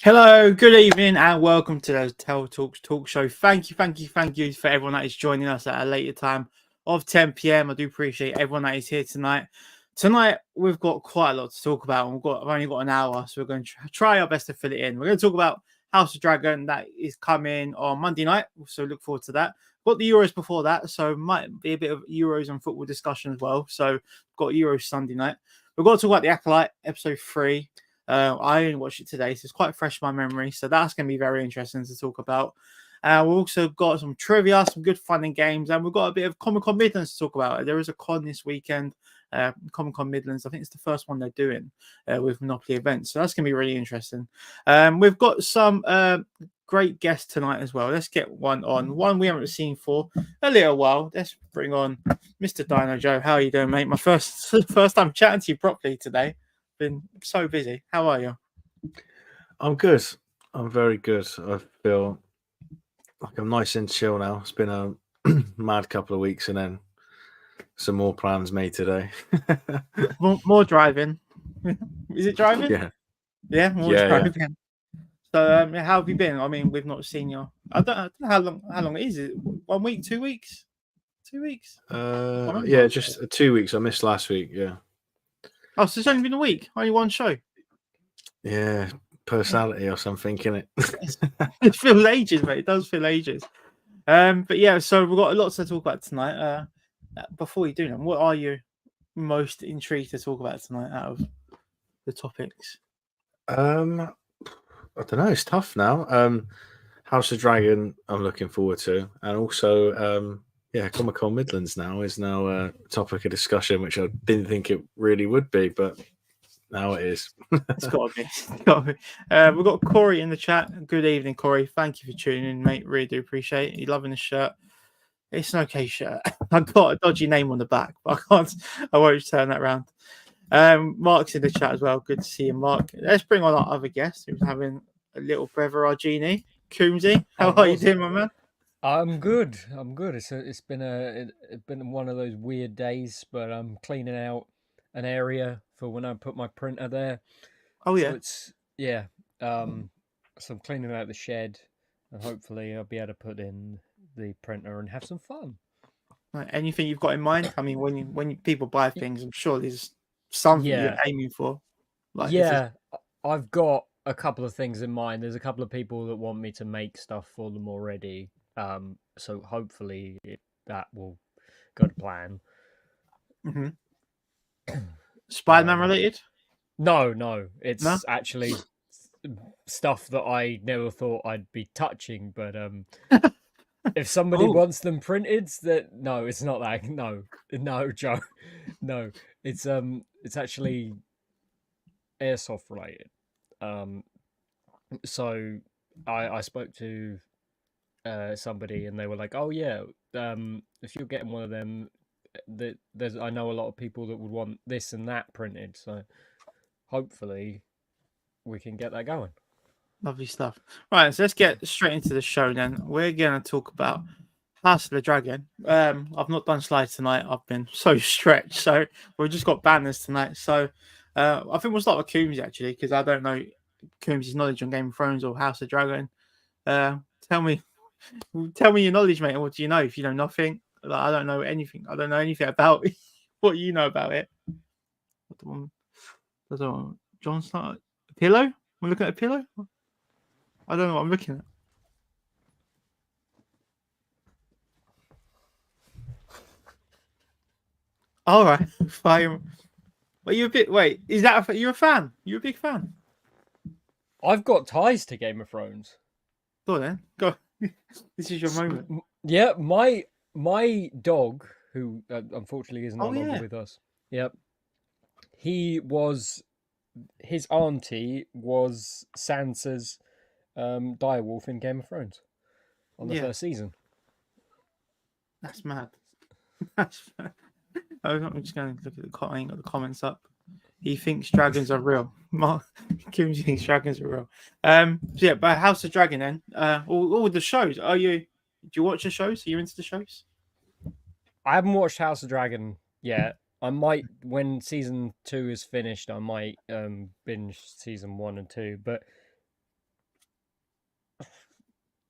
Hello, good evening, and welcome to the Tel Talks Talk Show. Thank you for everyone that is joining us at a later time of 10 p.m. I do appreciate everyone that is here tonight. Tonight, we've got quite a lot to talk about, and I've only got an hour, so we're going to try our best to fill it in. We're going to talk about House of Dragon that is coming on Monday night, so look forward to that. Got the Euros before that, so might be a bit of Euros and football discussion as well. So, got Euros Sunday night. We've got to talk about the Acolyte, episode 3. I only watched it today, so it's quite fresh in my memory. So that's going to be very interesting to talk about. We've also got some trivia, some good fun and games, and we've got a bit of Comic Con Midlands to talk about. There is a con this weekend, Comic Con Midlands. I think it's the first one they're doing with Monopoly events. So that's going to be really interesting. We've got some great guests tonight as well. Let's get one on. One we haven't seen for a little while. Let's bring on Mr. Dino Joe. How are you doing, mate? My first time chatting to you properly today. Been so busy. How are you? I'm good. I'm very good. I feel like I'm nice and chill now. It's been a mad couple of weeks, and then some more plans made today. more driving. Is it driving? Yeah. More driving. Yeah. So, how have you been? I mean, we've not seen you. I don't know how long it is. Is it 1 week, 2 weeks? 2 weeks? Yeah, just 2 weeks. I missed last week. Yeah. Oh, so it's only been a week. Only one show. Yeah, personality or something, innit? It feels ages, mate. It does feel ages. But yeah, so we've got a lot to talk about tonight. Before you do that, what are you most intrigued to talk about tonight out of the topics? I don't know. It's tough now. House of Dragon, I'm looking forward to, and also, Comic Con Midlands is now a topic of discussion, which I didn't think it really would be, but now it is. It's got to be. We've got Corey in the chat. Good evening, Corey. Thank you for tuning in, mate. Really do appreciate it. You're loving the shirt. It's an okay shirt. I've got a dodgy name on the back, but I won't turn that around. Mark's in the chat as well. Good to see you, Mark. Let's bring on our other guest who's having a little brother, our genie. Coombsy, how are you doing, my man? I'm good. It's been one of those weird days, but I'm cleaning out an area for when I put my printer there. Oh yeah. So I'm cleaning out the shed, and hopefully I'll be able to put in the printer and have some fun. Anything you've got in mind? I mean, when people buy things, I'm sure there's something you're aiming for. I've got a couple of things in mind. There's a couple of people that want me to make stuff for them already. So hopefully that will go to plan. Mm-hmm. Spider-Man related? No. It's actually stuff that I never thought I'd be touching. But if somebody wants them printed, no, it's not that. No, Joe. No, it's actually airsoft related. So I spoke to somebody, and they were like, "Oh yeah, if you're getting one of them, I know a lot of people that would want this and that printed. So hopefully we can get that going." Lovely stuff. Right, so let's get straight into the show then. We're going to talk about House of the Dragon. I've not done slides tonight. I've been so stretched. So we've just got banners tonight. So I think we'll start with Coombs actually, because I don't know Coombs' knowledge on Game of Thrones or House of Dragon. Tell me your knowledge, mate. What do you know? If you know nothing, I don't know anything. I don't know anything about what you know about it. John start a pillow? We're looking at a pillow. I don't know what I'm looking at. All right, fine. Well, is that you're a fan? You're a big fan? I've got ties to Game of Thrones. Go on then. Go. This is your moment. Yeah, my dog, who unfortunately is no longer with us. Yep. His auntie was Sansa's direwolf in Game of Thrones on the first season. That's mad. That's mad. I'm just going to look at I ain't got the comments up. He thinks dragons are real. Mark Coombs thinks dragons are real. But House of Dragon then. All the shows. Do you watch the shows? Are you into the shows? I haven't watched House of Dragon yet. I might, when season 2 is finished, I might binge season 1 and 2. But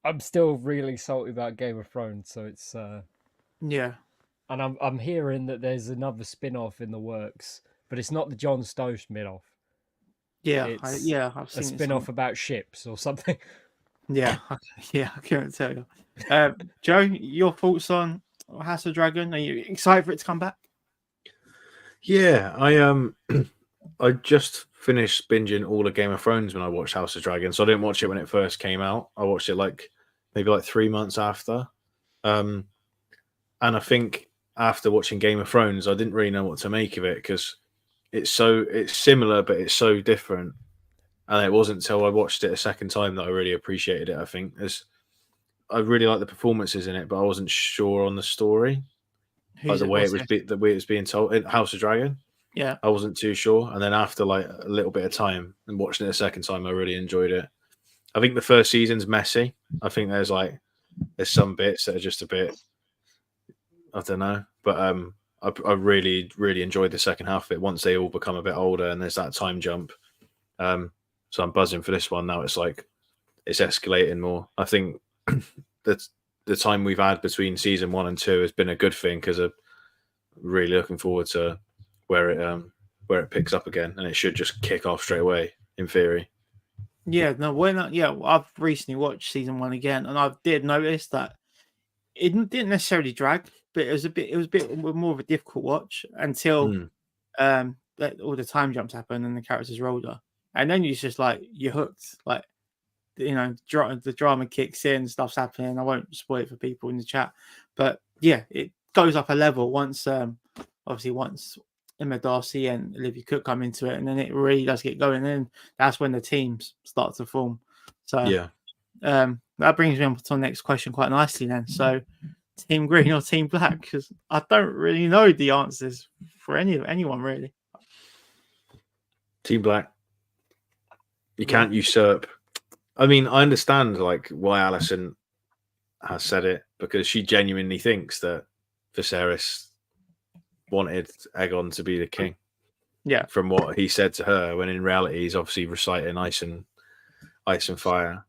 I'm still really salty about Game of Thrones, so it's Yeah. and I'm hearing that there's another spin-off in the works, but it's not the Jon Snow spin-off. Yeah. It's I've a seen it. spin-off about ships or something. Yeah. Yeah. I can't tell you. Joe, your thoughts on House of Dragon? Are you excited for it to come back? Yeah, I just finished binging all of Game of Thrones when I watched House of Dragon, so I didn't watch it when it first came out. I watched it maybe 3 months after. And I think after watching Game of Thrones, I didn't really know what to make of it because it's similar, but it's so different. And it wasn't until I watched it a second time that I really appreciated it. I think I really like the performances in it, but I wasn't sure on the story, like the way the way it was being told in House of Dragon. Yeah, I wasn't too sure. And then after a little bit of time and watching it a second time, I really enjoyed it. I think the first season's messy. I think there's some bits that are just a bit, I don't know. But I really, really enjoyed the second half of it once they all become a bit older and there's that time jump. So I'm buzzing for this one now. It's it's escalating more. I think that the time we've had between season 1 and 2 has been a good thing because I'm really looking forward to where it picks up again, and it should just kick off straight away in theory. Yeah, no, I've recently watched season 1 again, and I did notice that it didn't necessarily drag, but it was a bit more of a difficult watch until all the time jumps happen and the characters are older, and then you're just you're hooked. The drama kicks in, stuff's happening. I won't spoil it for people in the chat, but yeah, it goes up a level once Emma Darcy and Olivia Cook come into it, and then it really does get going. And that's when the teams start to form. So yeah, that brings me on to the next question quite nicely. Then, so Team Green or Team Black? Because I don't really know the answers for anyone really. Team Black. You can't usurp. I mean, I understand why Alison has said it, because she genuinely thinks that Viserys wanted Aegon to be the king. Yeah. From what he said to her, when in reality he's obviously reciting ice and fire.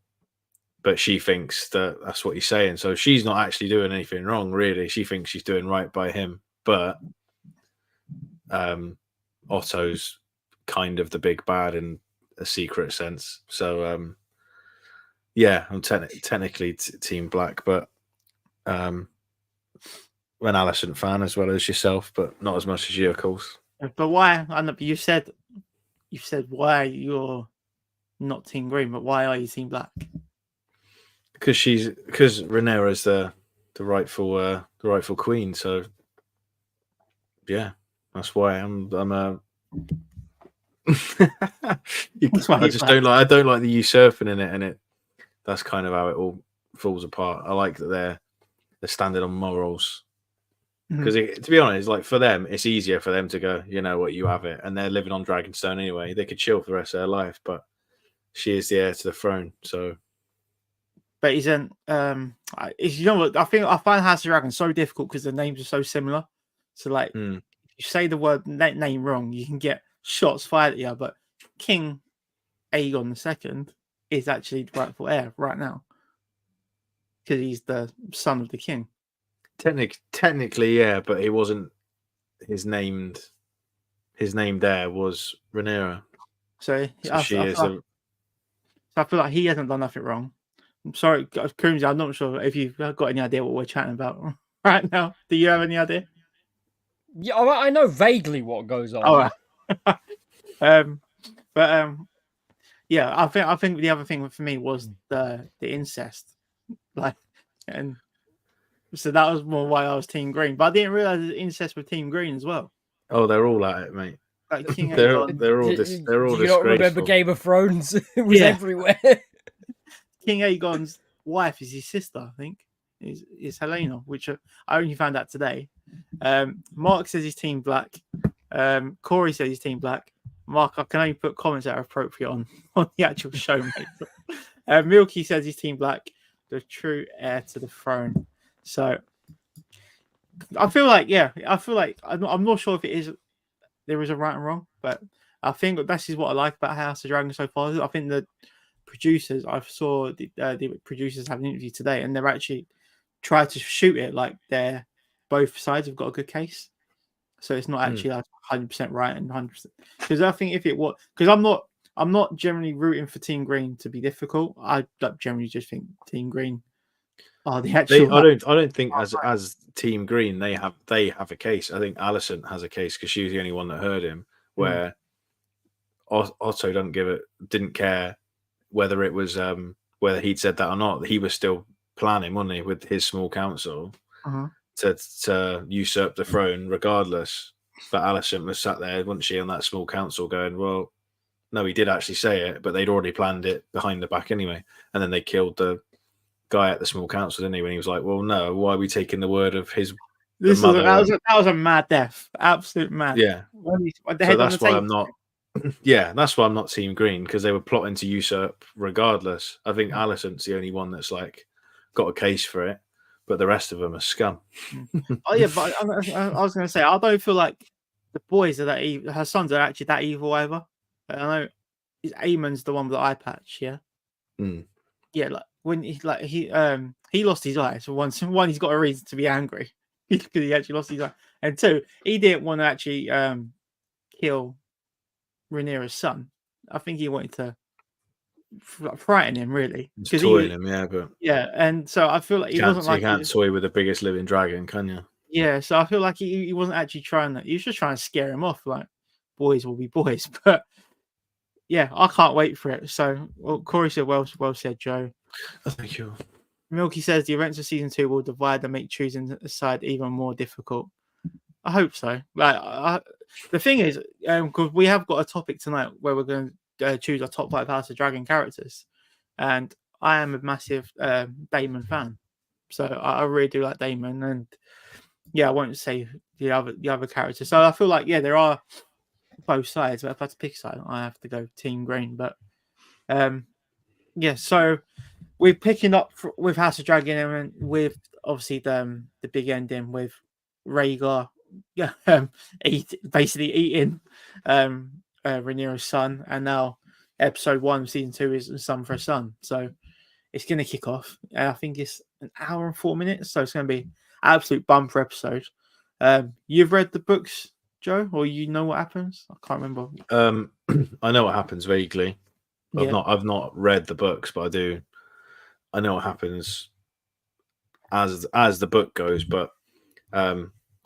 But she thinks that that's what he's saying. So she's not actually doing anything wrong, really. She thinks she's doing right by him. But Otto's kind of the big bad in a secret sense. So yeah, I'm technically Team Black, but an Alison fan as well as yourself, but not as much as you, of course. But why? I know you said why you're not Team Green, but why are you Team Black? Because Rhaenyra's the rightful queen. So yeah, that's why I'm I don't like the usurping in it, and that's kind of how it all falls apart. I like that they're standing on morals, because to be honest, for them, it's easier for them to go, you know what, you have it, and they're living on Dragonstone anyway. They could chill for the rest of their life, but she is the heir to the throne. So, but isn't you know what? I find House of Dragon so difficult because the names are so similar. So if you say the word name wrong, you can get shots fired at you. But King Aegon II is actually the rightful heir right now because he's the son of the king. Technically, yeah, but he wasn't. His name there was Rhaenyra. So I feel like he hasn't done nothing wrong. I'm sorry, Coombs, I'm not sure if you've got any idea what we're chatting about right now. Do you have any idea? Yeah, I know vaguely what goes on. All right. Yeah, I think the other thing for me was the incest, and so that was more why I was Team Green. But I didn't realize there's incest with Team Green as well. Oh, they're all at it, mate. King they're all Do you disgraceful. not remember Game of Thrones? It was everywhere. King Aegon's wife is his sister, I think. Is Helena, which I only found out today. Mark says he's Team Black. Corey says he's Team Black. Mark, I can only put comments that are appropriate on the actual show, mate. Milky says he's Team Black, the true heir to the throne. So I feel like I'm not sure if there is a right and wrong, but I think this is what I like about House of Dragon so far. I think the producers. I saw the producers have an interview today, and they're actually tried to shoot it like both sides have got a good case, so it's not actually like 100% right and 100%. Because I think if it was, because I'm not generally rooting for Team Green to be difficult. I generally just think Team Green are the actual. I don't think as Team Green they have a case. I think Alison has a case because she was the only one that heard him. Where Otto didn't care whether it was whether he'd said that or not. He was still planning, wasn't he, with his small council to usurp the throne regardless. But Alison was sat there, wasn't she, on that small council going, well, no, he did actually say it, but they'd already planned it behind the back anyway. And then they killed the guy at the small council, didn't he? When he was like, well, no, why are we taking the word of his mother? That was a mad death. Absolute mad. Yeah. So that's why I'm not. Yeah, that's why I'm not Team Green, because they were plotting to usurp regardless. I think Alison's the only one that's like got a case for it, but the rest of them are scum. Oh yeah, but I was going to say I don't feel like the boys are that evil. Her sons are actually that evil either. I know Eamon's the one with the eye patch. Yeah, yeah. Like when he lost his eye. So one, he's got a reason to be angry because he actually lost his eye, and two, he didn't want to actually kill Rhaenyra's son. I think he wanted to frighten him, really, because toying him, but and so I feel like he wasn't like you can't toy with the biggest living dragon, can you? Yeah, so I feel like he wasn't actually trying that. He was just trying to scare him off, like boys will be boys. But yeah, I can't wait for it. So, Corey said, well said, Joe. Oh, thank you. Milky says the events of season 2 will divide and make choosing a side even more difficult. I hope so. Like, the thing is, because we have got a topic tonight where we're going to choose our top 5 House of Dragon characters, and I am a massive Daemon fan, so I really do like Daemon, and yeah, I won't say the other characters. So I feel like there are both sides, but if I had to pick a side, I have to go Team Green. But so we're picking up with House of Dragon and with obviously the big ending with Rhaegar basically eating Rhaenyra's son, and now episode 1 of season 2 is Son for a Son. So it's going to kick off. I think it's an hour and 4 minutes, so it's going to be absolute bumper episode. You've read the books, Joe, or you know what happens? I can't remember. I know what happens vaguely. I've not read the books, but I know what happens as the book goes. But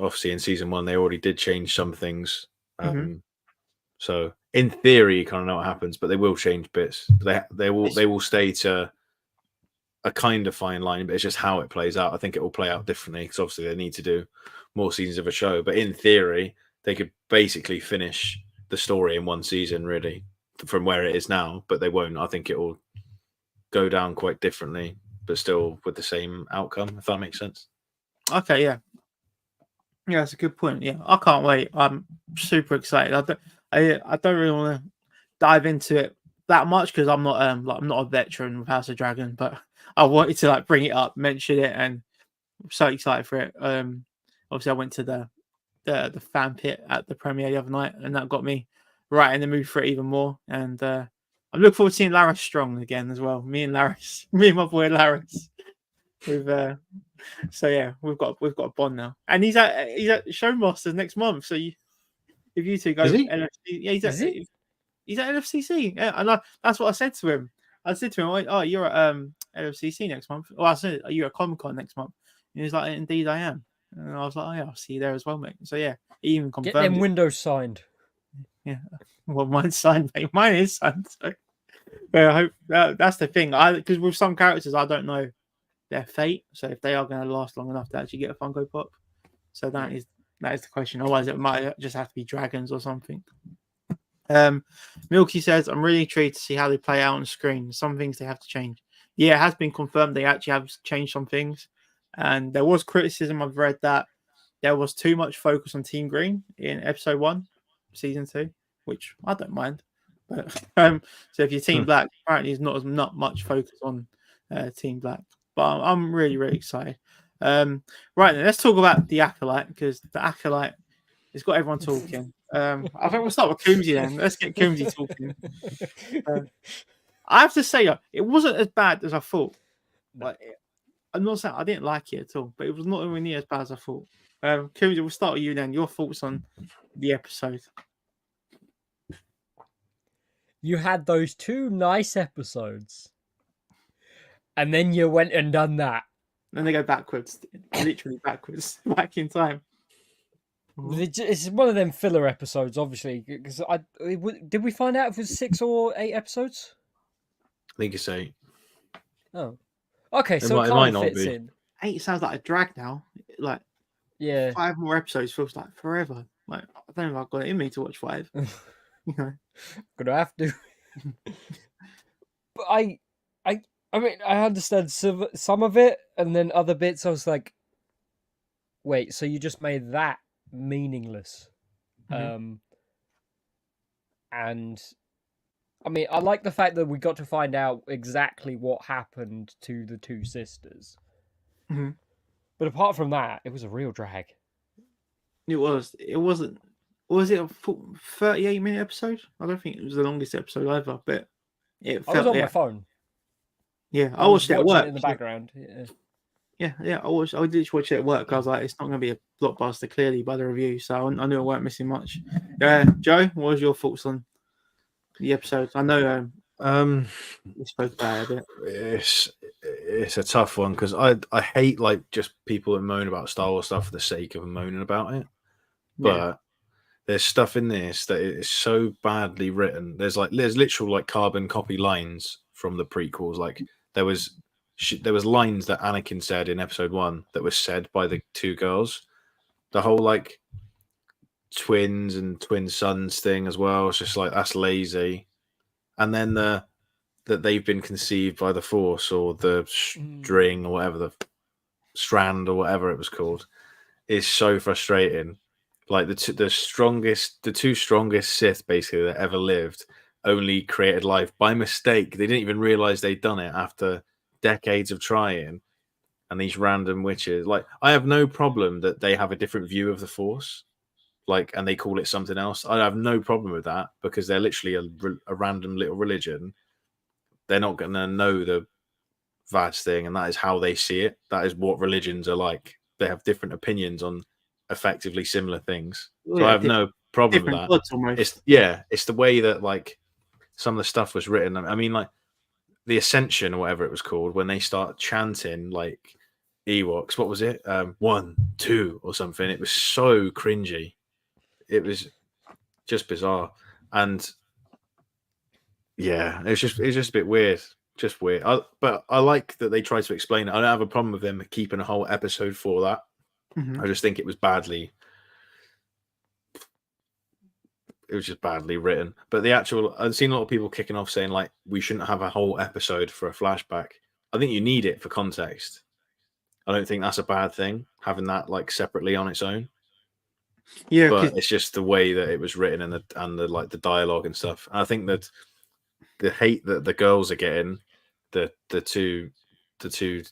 obviously in season 1 they already did change some things. So in theory you kind of know what happens, but they will change bits. They will stay to a kind of fine line, but it's just how it plays out. I think it will play out differently because obviously they need to do more seasons of a show. But in theory, they could basically finish the story in one season, really, from where it is now. But they won't. I think it will go down quite differently, but still with the same outcome, if that makes sense. Okay, yeah, that's a good point. Yeah, I can't wait. I'm super excited. I don't really want to dive into it that much because I'm not I'm not a veteran with House of Dragon, but I wanted to bring it up, mention it, and I'm so excited for it. Obviously I went to the fan pit at the premiere the other night, and that got me right in the mood for it even more. And I'm looking forward to seeing Laris Strong again as well. Me and my boy Laris. So yeah, we've got a bond now, and he's at Showmasters next month. So if you two go, NFC, yeah, he's at LFCC. Yeah, and that's what I said to him. I said to him, "Oh, you're at LFCC next month." Well, I said, "Are you at Comic Con next month?" And he was like, "Indeed, I am." And I was like, "Oh yeah, I'll see you there as well, mate." So yeah, he even confirmed. Get them windows signed. Yeah, well, mine's signed, mate. Mine is signed. So. But I hope that's the thing. Because with some characters, I don't know their fate. So if they are going to last long enough to actually get a Funko Pop, so that is the question. Otherwise, it might just have to be dragons or something. Milky says, I'm really intrigued to see how they play out on screen. Some things they have to change. Yeah, it has been confirmed they actually have changed some things. And there was criticism. I've read that there was too much focus on Team Green in episode 1, season 2, which I don't mind. But so if you're Team Black, apparently there's not much focus on Team Black. But I'm really, really excited. Right then, let's talk about the Acolyte, because the Acolyte has got everyone talking. I think we'll start with Coombsy then. Let's get Coombsy talking. I have to say, it wasn't as bad as I thought. Like, I'm not saying I didn't like it at all, but it was not anywhere near as bad as I thought. Koozie, we'll start with you then. Your thoughts on the episode? You had those 2 nice episodes, and then you went and done that. Then they go backwards, literally backwards, back in time. It's one of them filler episodes, obviously. Because did we find out if it was 6 or 8 episodes? I think it's 8. Oh, okay. So it might kind not of fits be. in. 8 sounds like a drag now. Like, Yeah. 5 more episodes feels like forever. Like, I don't know if I've got it in me to watch 5. You know, Gonna have to. But I mean, I understand some of it, and then other bits I was like, wait, so you just made that meaningless? Mhm. And I mean, I like the fact that we got to find out exactly what happened to the 2 sisters. Mhm. But apart from that, it was a real drag. It was. It wasn't. Was it a 38-minute episode? I don't think it was the longest episode either, but it I felt. was on my phone. Yeah, I I was watched it at watching work it in the background. Yeah. Yeah. I did watch it at work. I was like, it's not going to be a blockbuster, clearly by the review, so I knew I weren't missing much. Joe, what was your thoughts on the episode? I know we spoke about it a bit. It's a tough one because I hate like just people that moan about Star Wars stuff for the sake of moaning about it. But there's stuff in this that is so badly written. There's literal like carbon copy lines from the prequels. Like there was lines that Anakin said in episode 1 that was said by the 2 girls. The whole like twins and twin sons thing as well. It's just like that's lazy. And then that they've been conceived by the Force or the string or whatever, the strand or whatever it was called, is so frustrating. Like the 2 strongest Sith basically that ever lived only created life by mistake. They didn't even realize they'd done it after decades of trying. And these random witches, like I have no problem that they have a different view of the Force, like, and they call it something else. I have no problem with that because they're literally a random little religion. They're not going to know the Vaz thing, and that is how they see it. That is what religions are like. They have different opinions on effectively similar things. So I have no problem with that. Gods almost. It's the way that like some of the stuff was written. I mean, like the Ascension or whatever it was called, when they start chanting like Ewoks, what was it? 1, 2 or something. It was so cringy. It was just bizarre. And yeah, it's just a bit weird. Just weird. But I like that they try to explain it. I don't have a problem with them keeping a whole episode for that. Mhm. I just think it was badly. It was just badly written. But I've seen a lot of people kicking off saying like we shouldn't have a whole episode for a flashback. I think you need it for context. I don't think that's a bad thing, having that like separately on its own. Yeah, but it's just the way that it was written and the like the dialogue and stuff. And I think that the hate that the girls are getting, the two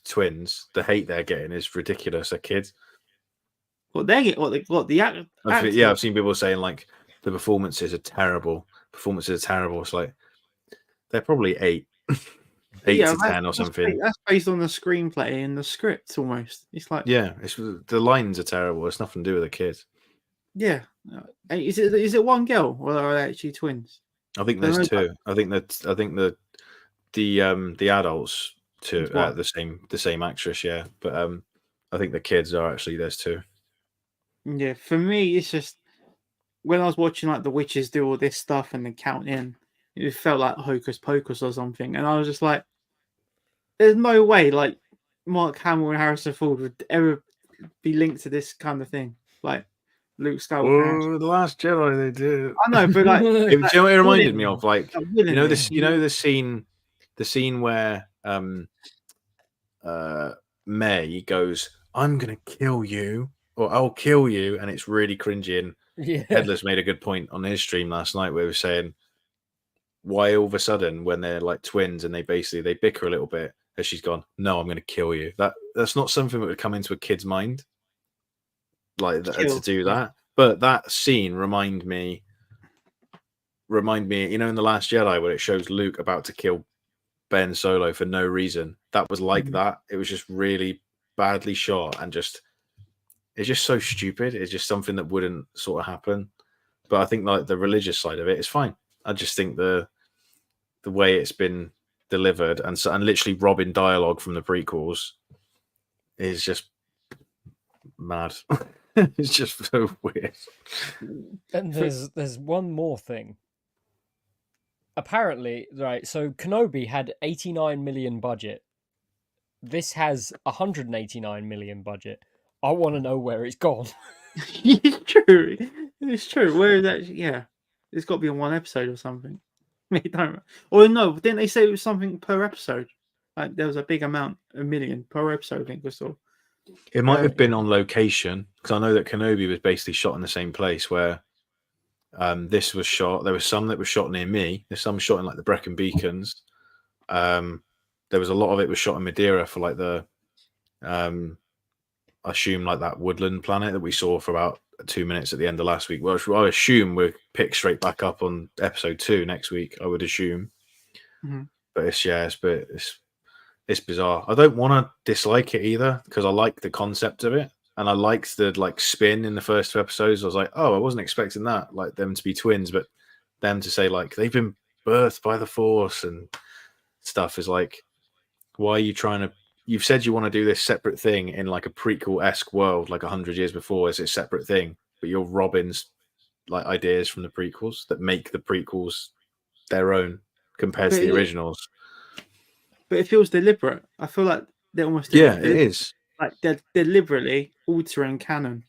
twins, the hate they're getting is ridiculous. They're kids. What they get, the actor. Yeah, I've seen people saying like the performances are terrible. It's like they're probably 8 to 10 or something. That's based on the screenplay and the script almost. It's like it's the lines are terrible. It's nothing to do with the kid. Yeah, is it one girl or are they actually twins? I think there's 2. I think that the adults too the same actress. Yeah, but I think the kids are actually there's 2. Yeah, for me, it's just when I was watching like the witches do all this stuff and then counting, it felt like Hocus Pocus or something, and I was just like, "There's no way like Mark Hamill and Harrison Ford would ever be linked to this kind of thing." Like Luke Skywalker. Oh, the Last Jedi, they do. I know, but like, do you know what it reminded me of? Like, the scene where May goes, "I'm gonna kill you," or "I'll kill you," and it's really cringy. And Headless made a good point on his stream last night where he was saying, why all of a sudden when they're like twins and they bicker a little bit, as she's gone, "No, I'm going to kill you." That's not something that would come into a kid's mind, like to do that. But that scene remind me, in The Last Jedi, where it shows Luke about to kill Ben Solo for no reason. That was like that. It was just really badly shot and it's just so stupid. It's just something that wouldn't sort of happen. But I think like the religious side of it is fine. I just think the way it's been delivered and literally robbing dialogue from the prequels is just mad. It's just so weird. And there's one more thing. Apparently, right, so Kenobi had 89 million budget. This has 189 million budget. I want to know where it's gone. It's true. It's true. Where is that? Yeah, it's got to be in one episode or something. Don't. Or no, didn't they say it was something per episode? Like there was a big amount, a million per episode. I think I saw. It might have been on location because I know that Kenobi was basically shot in the same place where this was shot. There was some that was shot near me. There's some shot in like the Brecon Beacons. There was a lot of it was shot in Madeira for like the, I assume like that woodland planet that we saw for about 2 minutes at the end of last week. Well, I assume we'll pick straight back up on episode 2 next week. I would assume, but it's bizarre. I don't want to dislike it either because I like the concept of it. And I liked the like spin in the first 2 episodes. I was like, oh, I wasn't expecting that, like them to be twins, but them to say like they've been birthed by the Force and stuff is like, why are you trying to? You've said you want to do this separate thing in like a prequel-esque world, like 100 years before. It's a separate thing, but you're robbing like ideas from the prequels that make the prequels their own compared to the originals. But it feels deliberate. I feel like they're almost it is. Like they're deliberately altering canon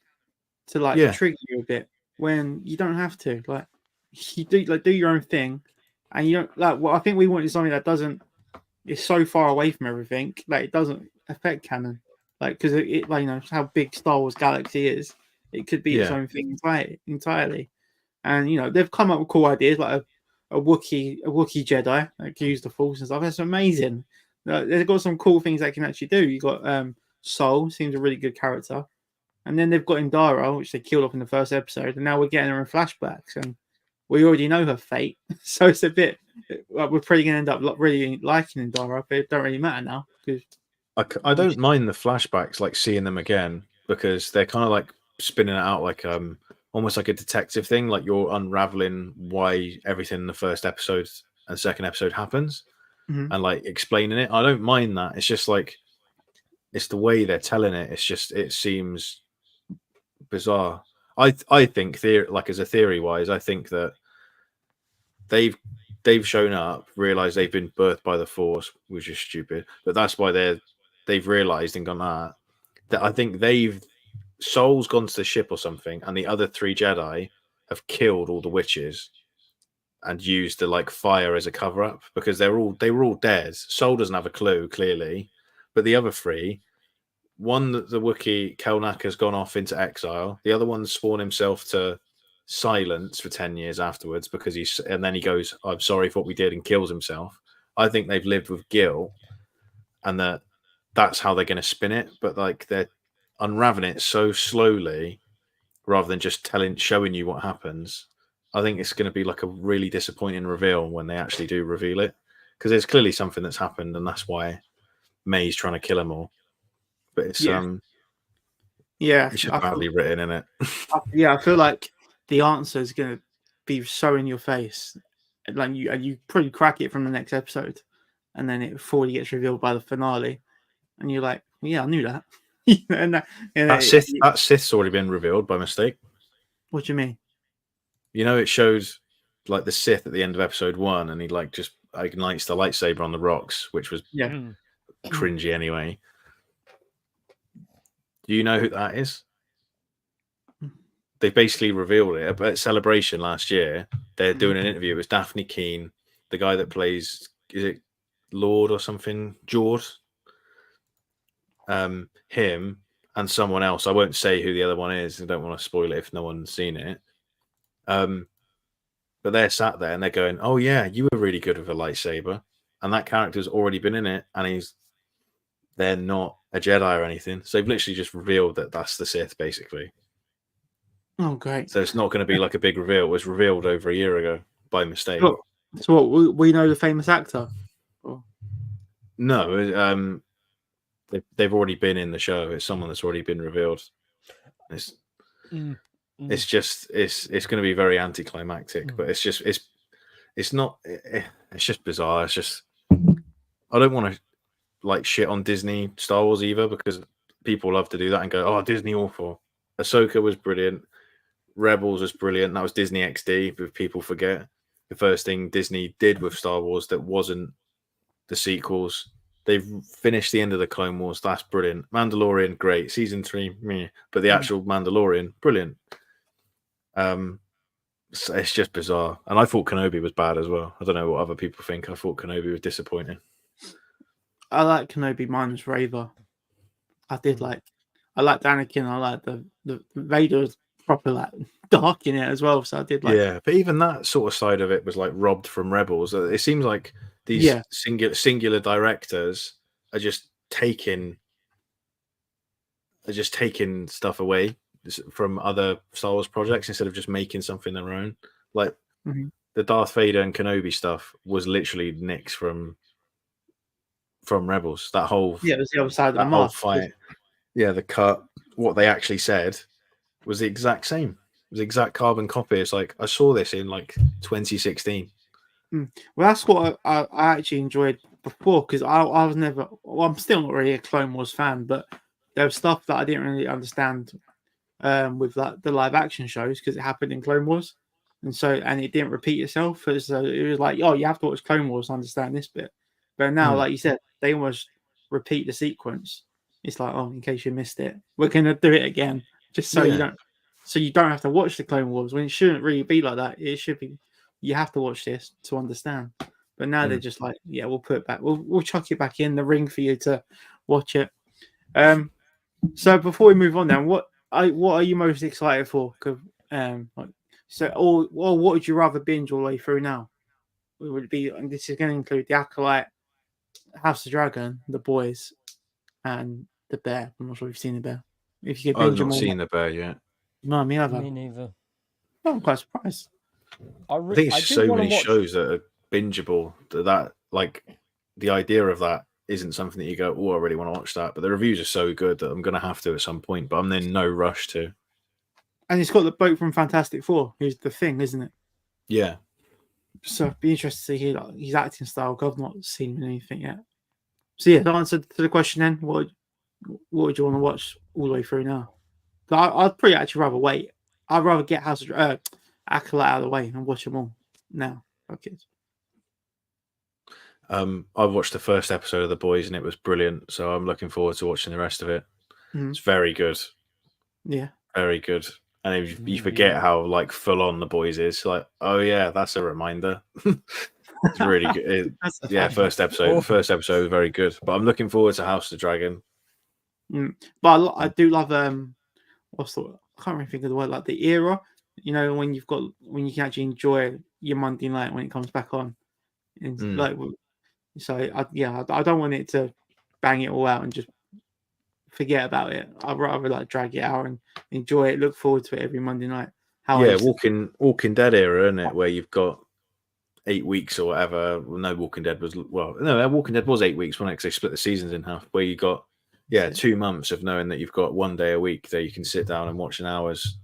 to like trigger you a bit when you don't have to. Like you do your own thing, and you don't like. Well, I think we wanted something that doesn't. It's so far away from everything, like it doesn't affect canon. Like because it like how big Star Wars Galaxy is. It could be its own thing entirely. And they've come up with cool ideas like a Wookiee Jedi that can use the Force and stuff. That's amazing. They've got some cool things they can actually do. You got Soul seems a really good character, and then they've got Indara, which they killed off in the first episode, and now we're getting her in flashbacks, and we already know her fate. So it's a bit like we're probably going to end up really liking Indara, but it don't really matter now because I don't mind the flashbacks, like seeing them again, because they're kind of like spinning it out like almost like a detective thing, like you're unraveling why everything in the first episode and second episode happens, and like explaining it. I don't mind that. It's just like it's the way they're telling it. It's just it seems bizarre. I think like as a theory wise, I think that they've shown up, realized they've been birthed by the Force, which is stupid, but that's why they've realized and gone that I think Soul's gone to the ship or something, and the other 3 Jedi have killed all the witches and used the like fire as a cover up because they were all dead. Soul doesn't have a clue clearly, but the other 3, one that the Wookiee Kelnak has gone off into exile, the other one's sworn himself to silence for 10 years afterwards because and then he goes, I'm sorry for what we did, and kills himself. I think they've lived with guilt, and that's how they're going to spin it, but like they're unraveling it so slowly rather than just showing you what happens. I think it's going to be like a really disappointing reveal when they actually do reveal it, because there's clearly something that's happened, and that's why May's trying to kill them all. But it's it's just badly written, isn't it? I feel like the answer is going to be so in your face, like you probably crack it from the next episode, and then it fully gets revealed by the finale, and you're like, yeah, I knew that. That Sith's already been revealed by mistake. What do you mean? It shows like the Sith at the end of episode 1, and he like just ignites the lightsaber on the rocks, which was cringy anyway. Do you know who that is? They basically revealed it at Celebration last year. They're doing an interview. It was Daphne Keane, the guy that plays, is it Lord or something? George? Him and someone else. I won't say who the other one is. I don't want to spoil it if no one's seen it. But they're sat there and they're going, oh yeah, you were really good with a lightsaber. And that character's already been in it, and they're not a Jedi or anything. So they've literally just revealed that that's the Sith, basically. Oh, great. So it's not going to be like a big reveal. It was revealed over a year ago by mistake. So what, we know the famous actor? No, they've already been in the show. It's someone that's already been revealed. It's going to be very anticlimactic, but it's not. It's just bizarre. It's just I don't want to like shit on Disney Star Wars either, because people love to do that and go, "Oh, Disney awful." Ahsoka was brilliant. Rebels was brilliant. That was Disney XD. If people forget, the first thing Disney did with Star Wars that wasn't the sequels. They've finished the end of the Clone Wars. That's brilliant. Mandalorian, great. Season 3, meh. But the actual Mandalorian, brilliant. It's just bizarre. And I thought Kenobi was bad as well. I don't know what other people think. I thought Kenobi was disappointing. I like Kenobi minus Raver. I liked Anakin. I liked the Vader was proper like dark in it as well. So I did like. Yeah, but even that sort of side of it was like robbed from Rebels. It seems like these singular directors are just taking stuff away from other Star Wars projects instead of just making something their own. Like the Darth Vader and Kenobi stuff was literally nicks from Rebels. That whole it was the other side of the mask fight. Yeah, the cut. What they actually said was the exact same. It was the exact carbon copy. It's like I saw this in like 2016. Well, that's what I actually enjoyed before, because I was never. Well, I'm still not really a Clone Wars fan, but there was stuff that I didn't really understand with like the live action shows, because it happened in Clone Wars, and it didn't repeat itself. So it was like, oh, you have to watch Clone Wars to understand this bit. But now, like you said, they almost repeat the sequence. It's like, oh, in case you missed it, we're gonna do it again, just so you don't have to watch the Clone Wars, when it shouldn't really be like that. It should be you have to watch this to understand. But now they're just like, yeah, we'll put it back. We'll chuck it back in the ring for you to watch it. So before we move on, then, what are you most excited for? Or what would you rather binge all the way through now? Would it be? And this is going to include the Acolyte, House of Dragon, The Boys, and The Bear. I'm not sure if you've seen The Bear. If you could binge I've not seen The Bear yet. No, me either. Me neither. Oh, I'm quite surprised. I think it's so many shows that are bingeable that like the idea of that isn't something that you go, oh, I really want to watch that. But the reviews are so good that I'm going to have to at some point, but I'm in no rush to. And it's got the bloke from Fantastic Four, who's the Thing, isn't it? Yeah. So it'd be interesting to see his acting style. I've not seen anything yet. So yeah, the answer to the question then, what would you want to watch all the way through now? I'd pretty actually rather wait. I'd rather get Acolyte out of the way and watch them all now. Okay. I watched the first episode of The Boys and it was brilliant, so I'm looking forward to watching the rest of it. It's very good. Yeah. Very good. And if you forget how like full on The Boys is, like, oh yeah, that's a reminder. It's really good. First episode. The first episode was very good. But I'm looking forward to House of the Dragon. But I do love I can't really think of the word, like the era. You know, when you can actually enjoy your Monday night when it comes back on. I don't want it to bang it all out and just forget about it. I'd rather like drag it out and enjoy it, look forward to it every Monday night. Walking Dead era, isn't it? Where you've got 8 weeks or whatever. No, Walking Dead was 8 weeks, wasn't it? Because they split the seasons in half. Where you got 2 months of knowing that you've got 1 day a week that you can sit down and watch an hour's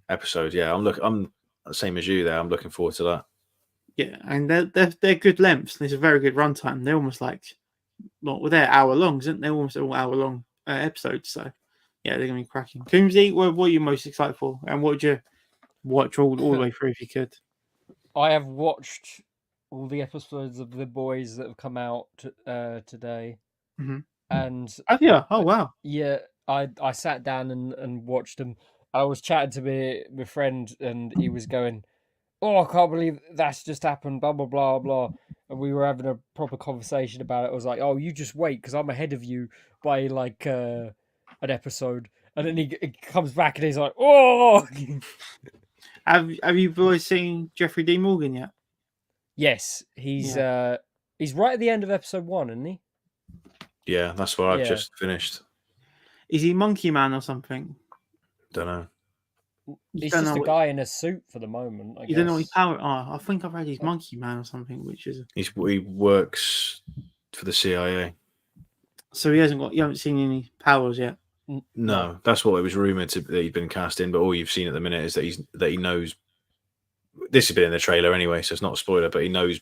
episode. Yeah, I'm the same as you there. I'm looking forward to that. Yeah, and they're good lengths. There's a very good runtime. They're almost they're hour long, isn't they? They're almost all hour long episodes. So yeah, they're gonna be cracking. Coombsy, what are you most excited for? And what would you watch all the way through if you could? I have watched all the episodes of The Boys that have come out today. Mm-hmm. And oh wow, yeah, I sat down and watched them. I was chatting to my friend, and he was going, "Oh, I can't believe that's just happened." Blah blah blah blah. And we were having a proper conversation about it. I was like, "Oh, you just wait, because I'm ahead of you by like an episode." And then he comes back and he's like, "Oh." Have you boys seen Jeffrey D. Morgan yet? Yes, he's right at the end of episode 1, isn't he? Yeah, that's what I've just finished. Is he Monkey Man or something? Don't know. He's just a guy in a suit for the moment. I guess. Don't know what his power. Oh, I think I've read he's Monkey Man or something, which is he works for the CIA. So you haven't seen any powers yet. No, that's what it was rumored that he'd been cast in. But all you've seen at the minute is that he knows. This has been in the trailer anyway, so it's not a spoiler. But he knows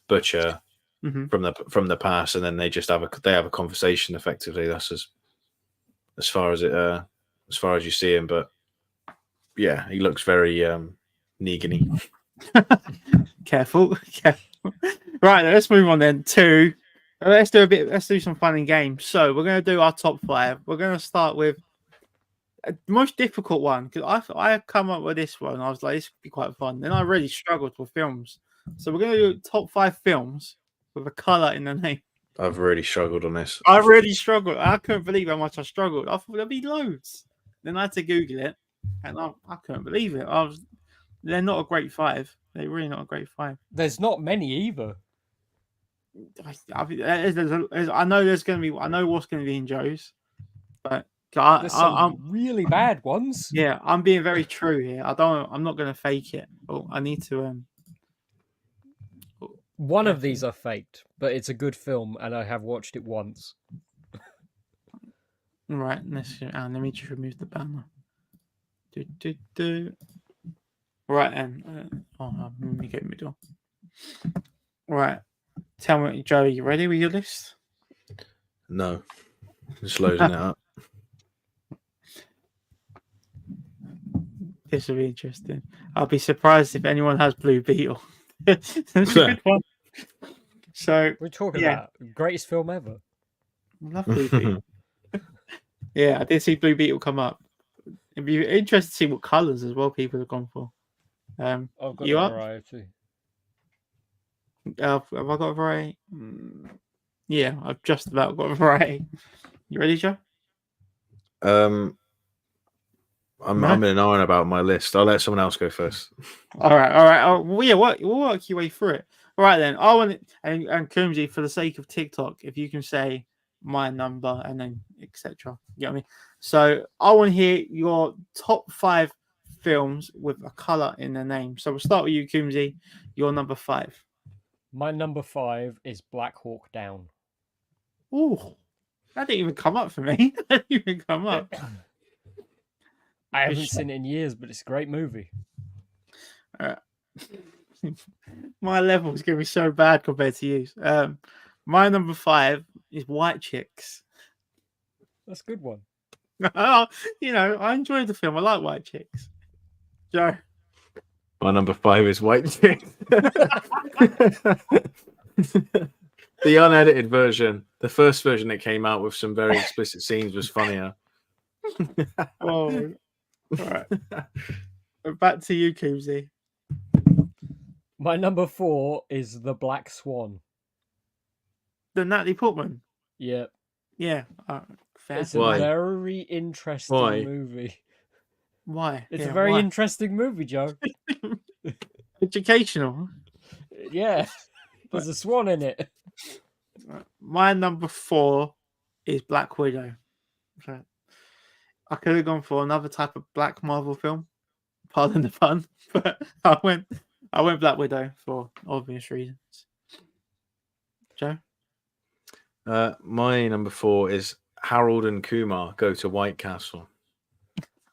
Butcher from the past, and then they just have a conversation. Effectively, that's as far as you see him. But yeah, he looks very Negan-y. Careful. Right, let's move on then to let's do some fun and games. So we're going to do our top 5. We're going to start with the most difficult one, because I come up with this one. I was like, this could be quite fun. Then I really struggled with films. So we're going to do top 5 films with a colour in the name. I've really struggled on this. I really struggled. I couldn't believe how much I struggled. I thought there'd be loads. Then I had to Google it, and I couldn't believe it. They're not a great 5. They're really not a great 5. There's not many either. I know there's going to be. I know what's going to be in Joe's, but There's some really bad ones. Yeah, I'm being very true here. I'm not going to fake it. Oh, I need to. One of these are faked, but it's a good film, and I have watched it once. Right, let me just remove the banner. Right then. Let me get middle. Right, tell me, Joe, are you ready with your list? No, just loading it up. This will be interesting. I'll be surprised if anyone has Blue Beetle. That's a good one. So we're talking about greatest film ever. Love Blue Beetle. Yeah, I did see Blue Beetle come up. It'd be interesting to see what colours as well people have gone for. I've got you a up? variety. Have I got a variety? Yeah, I've just about got a variety. You ready, Joe? I'm in an iron about my list. I'll let someone else go first. All right. We'll work your way through it. All right then. I want and Coombsy, for the sake of TikTok, if you can say my number and then etc. You know what I mean? So I want to hear your top 5 films with a colour in their name. So we'll start with you, Coombsy. Your number 5. My number 5 is Black Hawk Down. Oh, that didn't even come up for me. That didn't even come up. I haven't seen it in years, but it's a great movie. My level is going to be so bad compared to you. My number 5 is White Chicks. That's a good one. I enjoyed the film. I like White Chicks. Joe. My number 5 is White Chicks. The unedited version, the first version that came out with some very explicit scenes, was funnier. Oh, all right. Back to you, Coombsy. My number 4 is The Black Swan. The Natalie Portman. Yeah. Yeah. Fair. It's a very interesting movie. Why? It's a very why? interesting movie, Joe. Educational. Yeah. There's a swan in it. My number 4 is Black Widow. I could have gone for another type of Black Marvel film. Pardon the pun, but I went Black Widow for obvious reasons. Joe? My number 4 is Harold and Kumar Go to White Castle.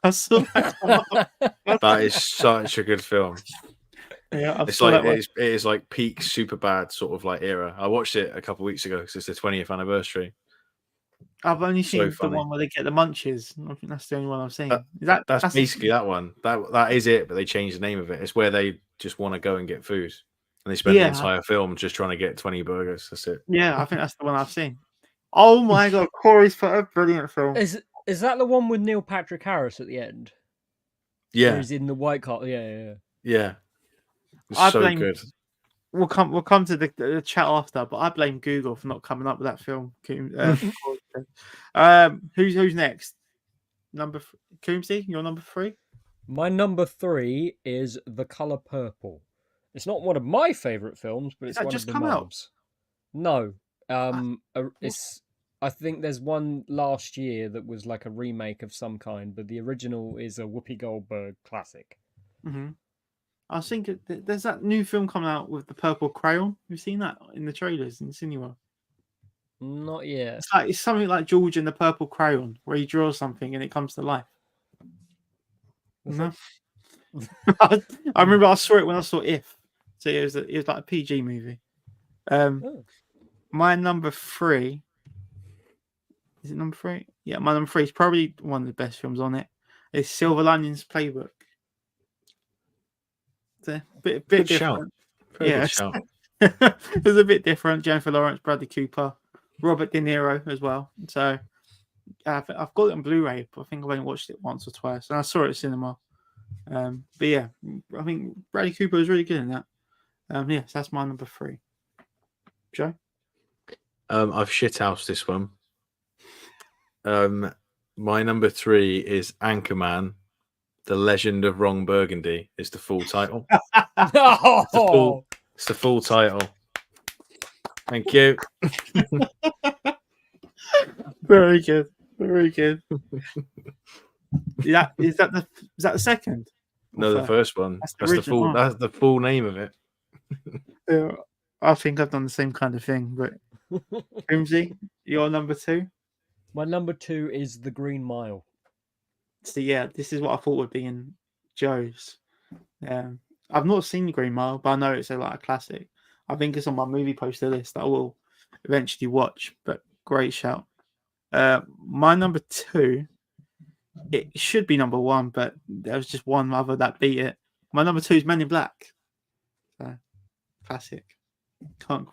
I saw that. That is such a good film. Yeah, it is like peak super bad sort of like era. I watched it a couple of weeks ago because it's the 20th anniversary. I've only seen the one where they get the munchies. I think that's the only one I've seen. That's basically that one. That is it, but they changed the name of it. It's where they just want to go and get food, and they spend the entire film just trying to get 20 burgers. That's it. Yeah, I think that's the one I've seen. Oh my god, Corey's for a brilliant film. Is that the one with Neil Patrick Harris at the end? Yeah, where he's in the white car. Yeah. It's so good. We'll come to the chat after, but I blame Google for not coming up with that film. Who's next? Coombsy, your number 3? My number 3 is The Color Purple. It's not one of my favorite films, but it's one of the mums. No, I think there's one last year that was like a remake of some kind, but the original is a Whoopi Goldberg classic. Mm-hmm. I was thinking there's that new film coming out with the purple crayon. You've seen that in the trailers in Cineworld. Not yet. It's something like George and the Purple Crayon, where he draws something and it comes to life. No, I remember I saw it when I saw If. So it was like a PG movie. Oh. My number 3. Is it number 3? Yeah, my number 3 is probably one of the best films on it. It's Silver Linings Playbook. It's a bit Good different. shout. Very good shout. It's a bit different. Jennifer Lawrence, Bradley Cooper, Robert De Niro as well. So I've got it on Blu-ray, but I think I've only watched it once or twice, and I saw it at cinema. But yeah, I think Bradley Cooper was really good in that. Yes, that's my number 3. Joe? I've shithoused this one. My number 3 is Anchorman, The Legend of Ron Burgundy. Is the full title. Oh! It's the full title. Thank you. Very good. Very good. Is that the second? No, the first one. That's the original one. That's the full name of it. Yeah, I think I've done the same kind of thing, but Crimsy, your number 2? My number 2 is The Green Mile. So yeah, this is what I thought would be in Joe's. I've not seen The Green Mile, but I know it's a classic. I think it's on my movie poster list that I will eventually watch, but great shout. My number 2, it should be number 1, but there was just one other that beat it. My number 2 is Men in Black. So, classic. Can't.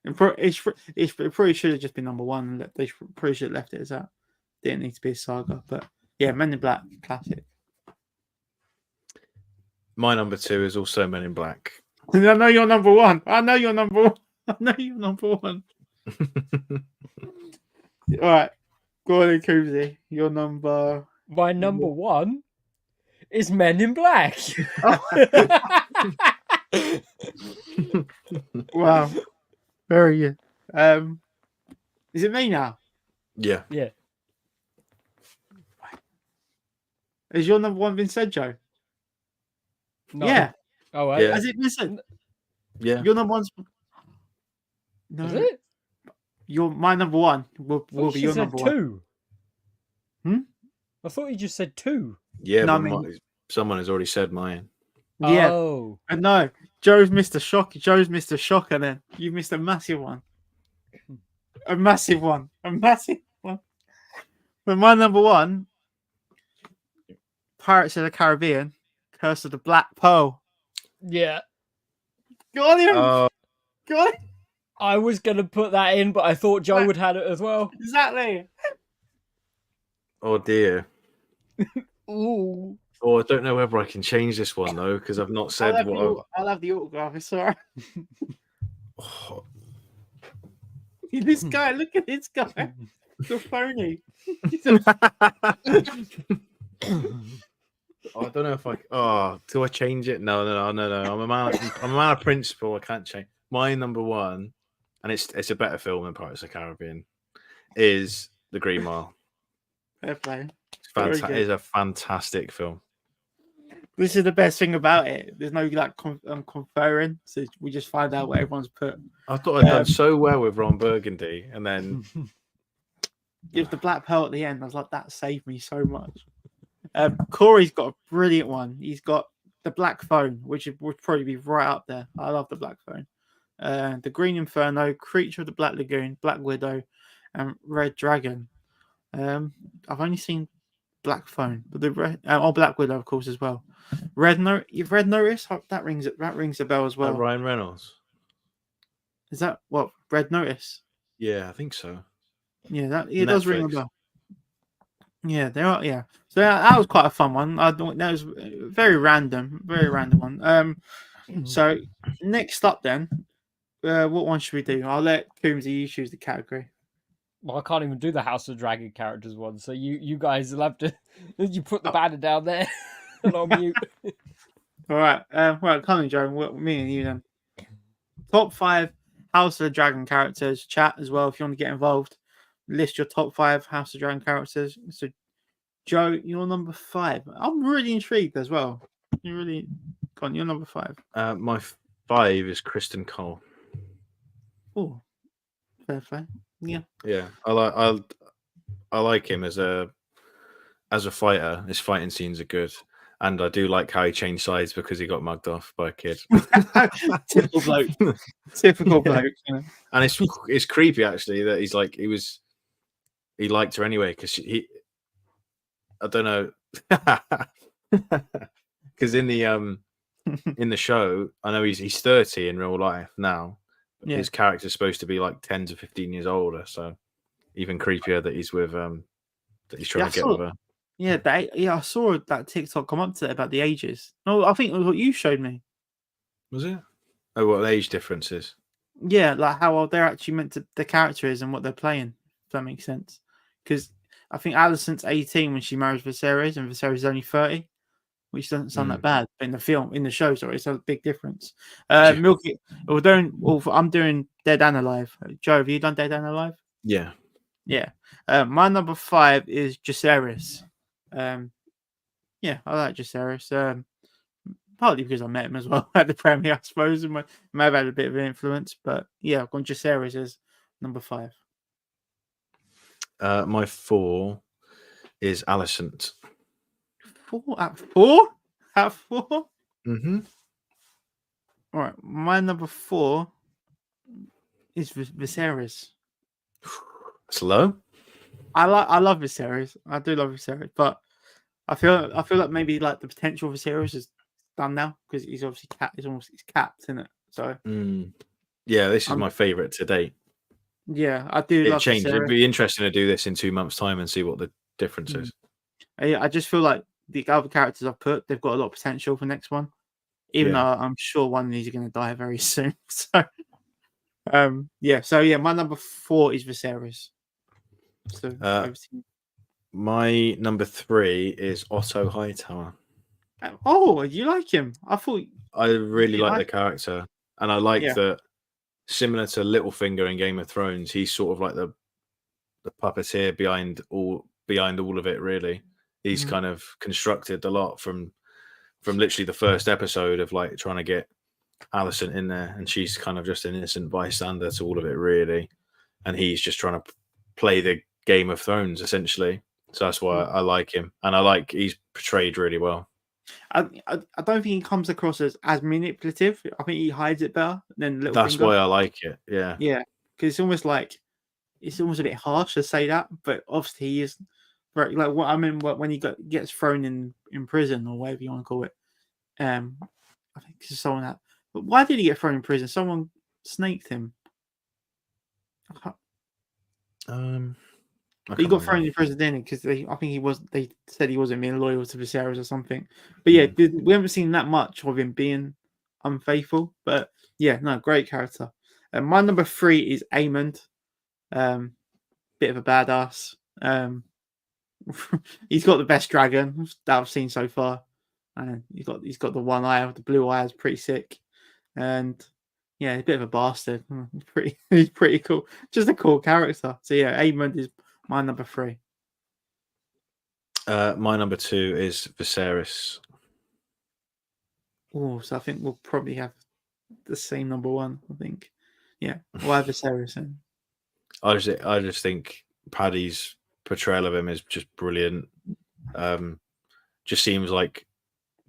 It probably should have just been number 1. They probably should have left it as that. Didn't need to be a saga, but yeah, Men in Black, classic. My number 2 is also Men in Black. I know you're number 1. I know you're number 1. I know you're number 1. All right, go on, Coopsy. Your number. My number 1 is Men in Black. Wow, very good. Is it me now? Yeah. Yeah. Is your number 1 been said, Joe? No. Yeah. Oh, well. Yeah. Has it been said? Yeah. Your number 1's. No. Is it? My number 1 will be your number 2. 1. I thought you just said 2. Yeah, No, but someone has already said mine. Yeah. Oh. And no, Joe's missed a shock. Joe's missed a shocker then. You missed a massive one. A massive one. A massive one. But my number 1, Pirates of the Caribbean, Curse of the Black Pearl. Yeah. Got him! Got him! I was going to put that in, but I thought Joe would have it as well. Exactly. Oh, dear. Ooh. Oh, I don't know whether I can change this one, though, because I've not said what I'll have the autograph. It's all right. Oh, This guy, look at this guy. The phony. I don't know if do I change it? No. I'm a man of principle. I can't change. My number 1, and it's a better film than Pirates of the Caribbean, is The Green Mile. Fair play. It is a fantastic film. This is the best thing about it. There's no conferring, so we just find out what everyone's put. I thought I'd done so well with Ron Burgundy, and then Give the black pearl at the end. I was like, that saved me so much. Corey's got a brilliant one. He's got The Black Phone, which would probably be right up there. I love The Black Phone. The Green Inferno, Creature of the Black Lagoon, Black Widow, and Red Dragon. I've only seen Black Phone, but the Black Widow, of course, as well. Red Notice. That rings a bell as well. Ryan Reynolds. Is that what Red Notice? Yeah, I think so. Yeah, it does ring a bell. Yeah, there are. Yeah, so that was quite a fun one. That was very random one. So next up, then, what one should we do? I'll let Coombsy you choose the category. Well, I can't even do the House of Dragon characters one, so you guys will have to. You put the banner down there, and I'll mute. All right, well, come on, Joe. Me and you then. Top 5 House of the Dragon characters. Chat as well if you want to get involved. List your top 5 House of Dragon characters. So, Joe, you're number 5. I'm really intrigued as well. You're number 5. My 5 is Kristen Cole. Oh, fair play. Yeah. I like him as a fighter. His fighting scenes are good, and I do like how he changed sides because he got mugged off by a kid. Typical bloke. Typical bloke. You know? And it's creepy actually that he's like he liked her anyway because I don't know, because in the show I know he's 30 in real life now. Yeah. His character's supposed to be like 10 to 15 years older, so even creepier that he's with that he's trying to get with her. Yeah, I saw that TikTok come up today about the ages. No, I think it was what you showed me. Was it? Oh, what the age differences? Yeah, like how old they're actually meant to the character is and what they're playing. If that makes sense. Because I think Alicent's 18 when she marries Viserys, and Viserys is only 30, which doesn't sound that bad. But in the show, sorry, it's a big difference. Milky, I'm doing Dead and Alive. Joe, have you done Dead and Alive? Yeah. Yeah. My number 5 is Jacaerys. Yeah, I like Jacaerys. Partly because I met him as well at the premiere, I suppose, and may have had a bit of an influence. But yeah, I've gone Jacaerys as number 5. My 4 is Alicent. 4 at 4? At 4? Mm-hmm. All right, my number 4 is Viserys. It's low. I love Viserys. I do love Viserys, but I feel like maybe like the potential of Viserys is done now because he's obviously capped. He's capped, isn't it? So yeah, this is my favorite to date. Yeah, I do. It changed. It'd be interesting to do this in 2 months' time and see what the difference is. I just feel like the other characters I've put, they've got a lot of potential for next one. Even though I'm sure one of these are going to die very soon. So, my number 4 is Viserys. So, my number 3 is Otto Hightower. Oh, you like him? I really like the character, and I like that. Similar to Littlefinger in Game of Thrones, he's sort of like the puppeteer behind all of it. Really, he's kind of constructed a lot from literally the first episode of like trying to get Alicent in there, and she's kind of just an innocent bystander to all of it, really. And he's just trying to play the Game of Thrones essentially. So that's why I like him, and I like he's portrayed really well. I don't think he comes across as manipulative. I think he hides it better than Littlefinger. That's why I like it. Yeah, because it's almost a bit harsh to say that, but obviously he is very like what I mean. When he gets thrown in prison or whatever you want to call it. I think it's someone that. But why did he get thrown in prison? Someone snaked him. He got thrown in prison then because I think they said he wasn't being loyal to Viserys or something. But yeah, we haven't seen that much of him being unfaithful. But yeah, no, great character. My number 3 is Aemond. Bit of a badass. He's got the best dragon that I've seen so far, and he's got the one eye, the blue eye is pretty sick, and yeah, he's a bit of a bastard. He's pretty cool, just a cool character. So yeah, Aemond is my number 3. My number 2 is Viserys. Oh, so I think we'll probably have the same number 1. I think, yeah, we'll have Viserys in. I just think Paddy's portrayal of him is just brilliant. Just seems like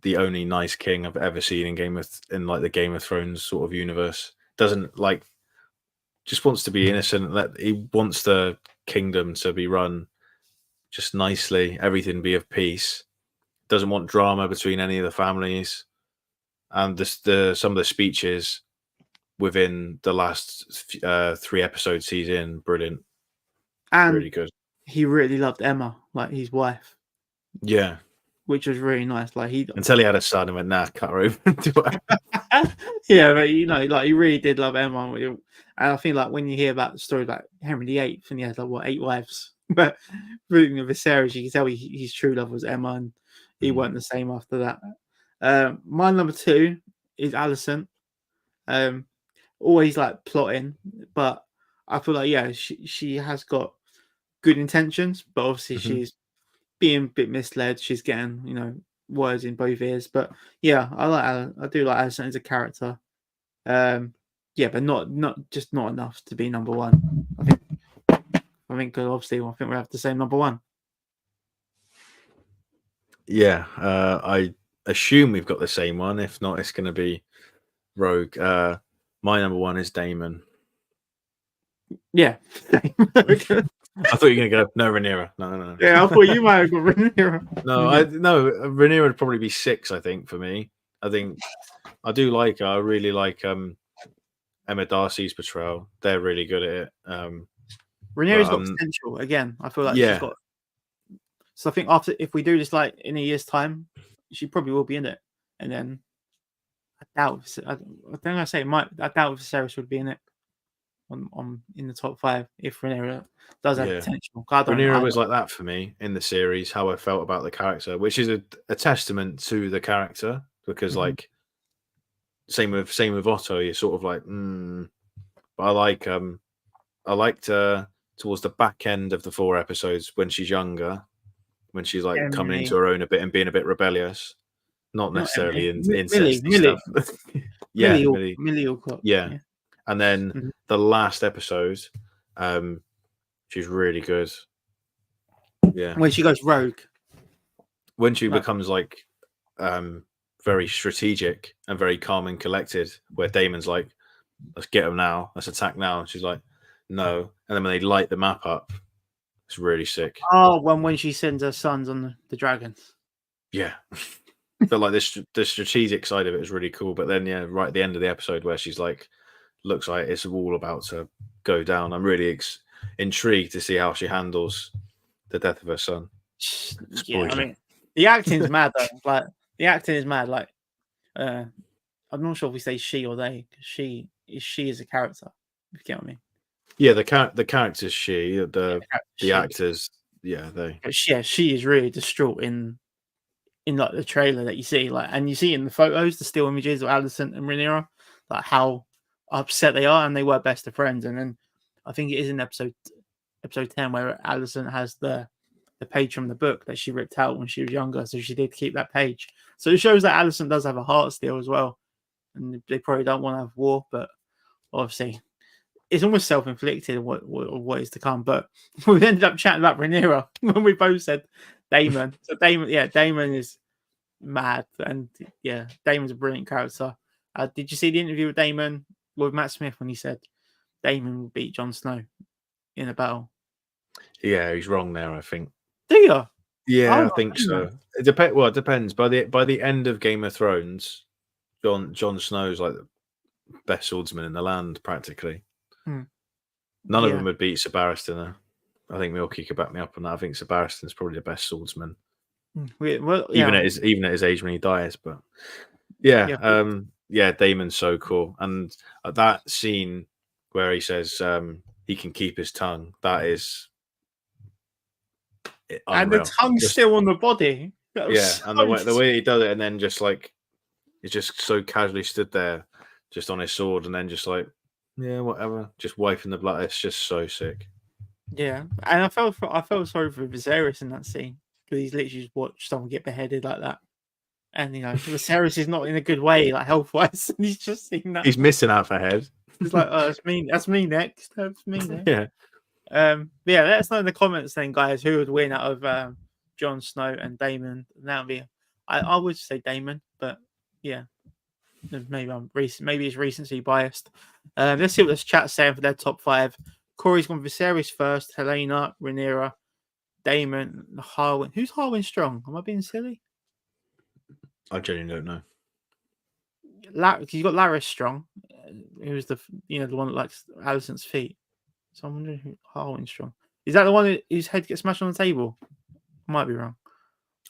the only nice king I've ever seen in the Game of Thrones sort of universe. Doesn't just wants to be innocent. He wants the kingdom to be run just nicely, everything be of peace. Doesn't want drama between any of the families. And some of the speeches within the last 3 episodes he's in, brilliant. And really good. He really loved Emma, like his wife. Yeah. Which was really nice. Until he had a son and went, nah, cut her open. Yeah, but he really did love Emma. And I think when you hear about the story about Henry VIII, and he had 8 wives. But reading the Viserys, you can tell his true love was Emma, and he weren't the same after that. My number 2 is Alicent. Always plotting, but I feel like she has got good intentions, but obviously she's being a bit misled. She's getting words in both ears. But yeah, I do like Alicent as a character. But not enough to be number 1. I think I think because obviously I think we have the same number one. Yeah, I assume we've got the same one. If not, it's going to be Rogue. My number one is Damon. Yeah. I thought you were going to go no Rhaenyra. No. Yeah, I thought you might have got Rhaenyra. No, Rhaenyra would probably be 6. I think for me. I think I do like her. I really like Emma Darcy's portrayal. They're really good at it. Rhaenyra's got potential again. I feel like she's got. So I think if we do this like in a year's time, she probably will be in it. And then I doubt. I think I say it might. I doubt if Viserys would be in it on in the top 5 if Rhaenyra does have potential. Rhaenyra was like that for me in the series. How I felt about the character, which is a testament to the character, because like same with Otto. You're sort of like, but I liked towards the back end of the 4 episodes when she's younger. When she's like coming into her own a bit and being a bit rebellious, not necessarily incest stuff. Millie. Yeah. And then the last episode, she's really good. Yeah. When she goes rogue. When she becomes like very strategic and very calm and collected, where Damon's like, let's get them now, let's attack now. And she's like, no. And then when they light the map up, it's really sick. Oh, when she sends her sons on the dragons. Yeah. But like the strategic side of it is really cool. But then, right at the end of the episode where she's like, looks like it's all about to go down. I'm really intrigued to see how she handles the death of her son. Yeah, I mean, the acting's mad though. Like the acting is mad. Like, I'm not sure if we say she or they. She is a character. If you get what I mean. Yeah, the character's she. The actors, they. She is really distraught in like the trailer that you see, like, and you see in the photos, the still images of Alicent and Rhaenyra, like how upset they are, and they were best of friends. And then I think it is in episode 10 where Alicent has the page from the book that she ripped out when she was younger, so she did keep that page. So it shows that Alicent does have a heart still as well, and they probably don't want to have war, but obviously it's almost self-inflicted what is to come. But we ended up chatting about Rhaenyra when we both said Daemon. So Daemon is mad, and Daemon's a brilliant character. Did you see the interview with Daemon with Matt Smith when he said Daemon would beat Jon Snow in a battle? Yeah, he's wrong there, I think. Do you? Yeah, I think so. It depends. By the end of Game of Thrones, Jon Snow's like the best swordsman in the land, practically. None of them would beat Sir Barristan. I think Milky could back me up on that. I think Sir Barristan's probably the best swordsman. Even at his age when he dies. But Daemon's so cool. And that scene where he says he can keep his tongue, that is unreal. And the tongue's still on the body. And the way he does it, and then just like he's just so casually stood there, just on his sword, and then just like, whatever, just wiping the blood. It's just so sick. Yeah, and I felt sorry for Viserys in that scene, because he's literally just watched someone get beheaded like that, and Viserys is not in a good way, like health wise, and he's just seen that. He's missing half a head. It's like, oh, that's me next. That's me next. Yeah. Let us know in the comments then, guys, who would win out of Jon Snow and Daemon. That would be, I would say Daemon, but maybe it's recency biased. Let's see what this chat's saying for their top 5. Corey's gone Viserys first, Helena, Rhaenyra, Daemon, Harwin. Who's Harwin Strong? Am I being silly? I genuinely don't know. You got Larys Strong, who's the one that likes Alicent's feet. So I'm wondering who Harwin Strong. Is that the one whose head gets smashed on the table? I might be wrong.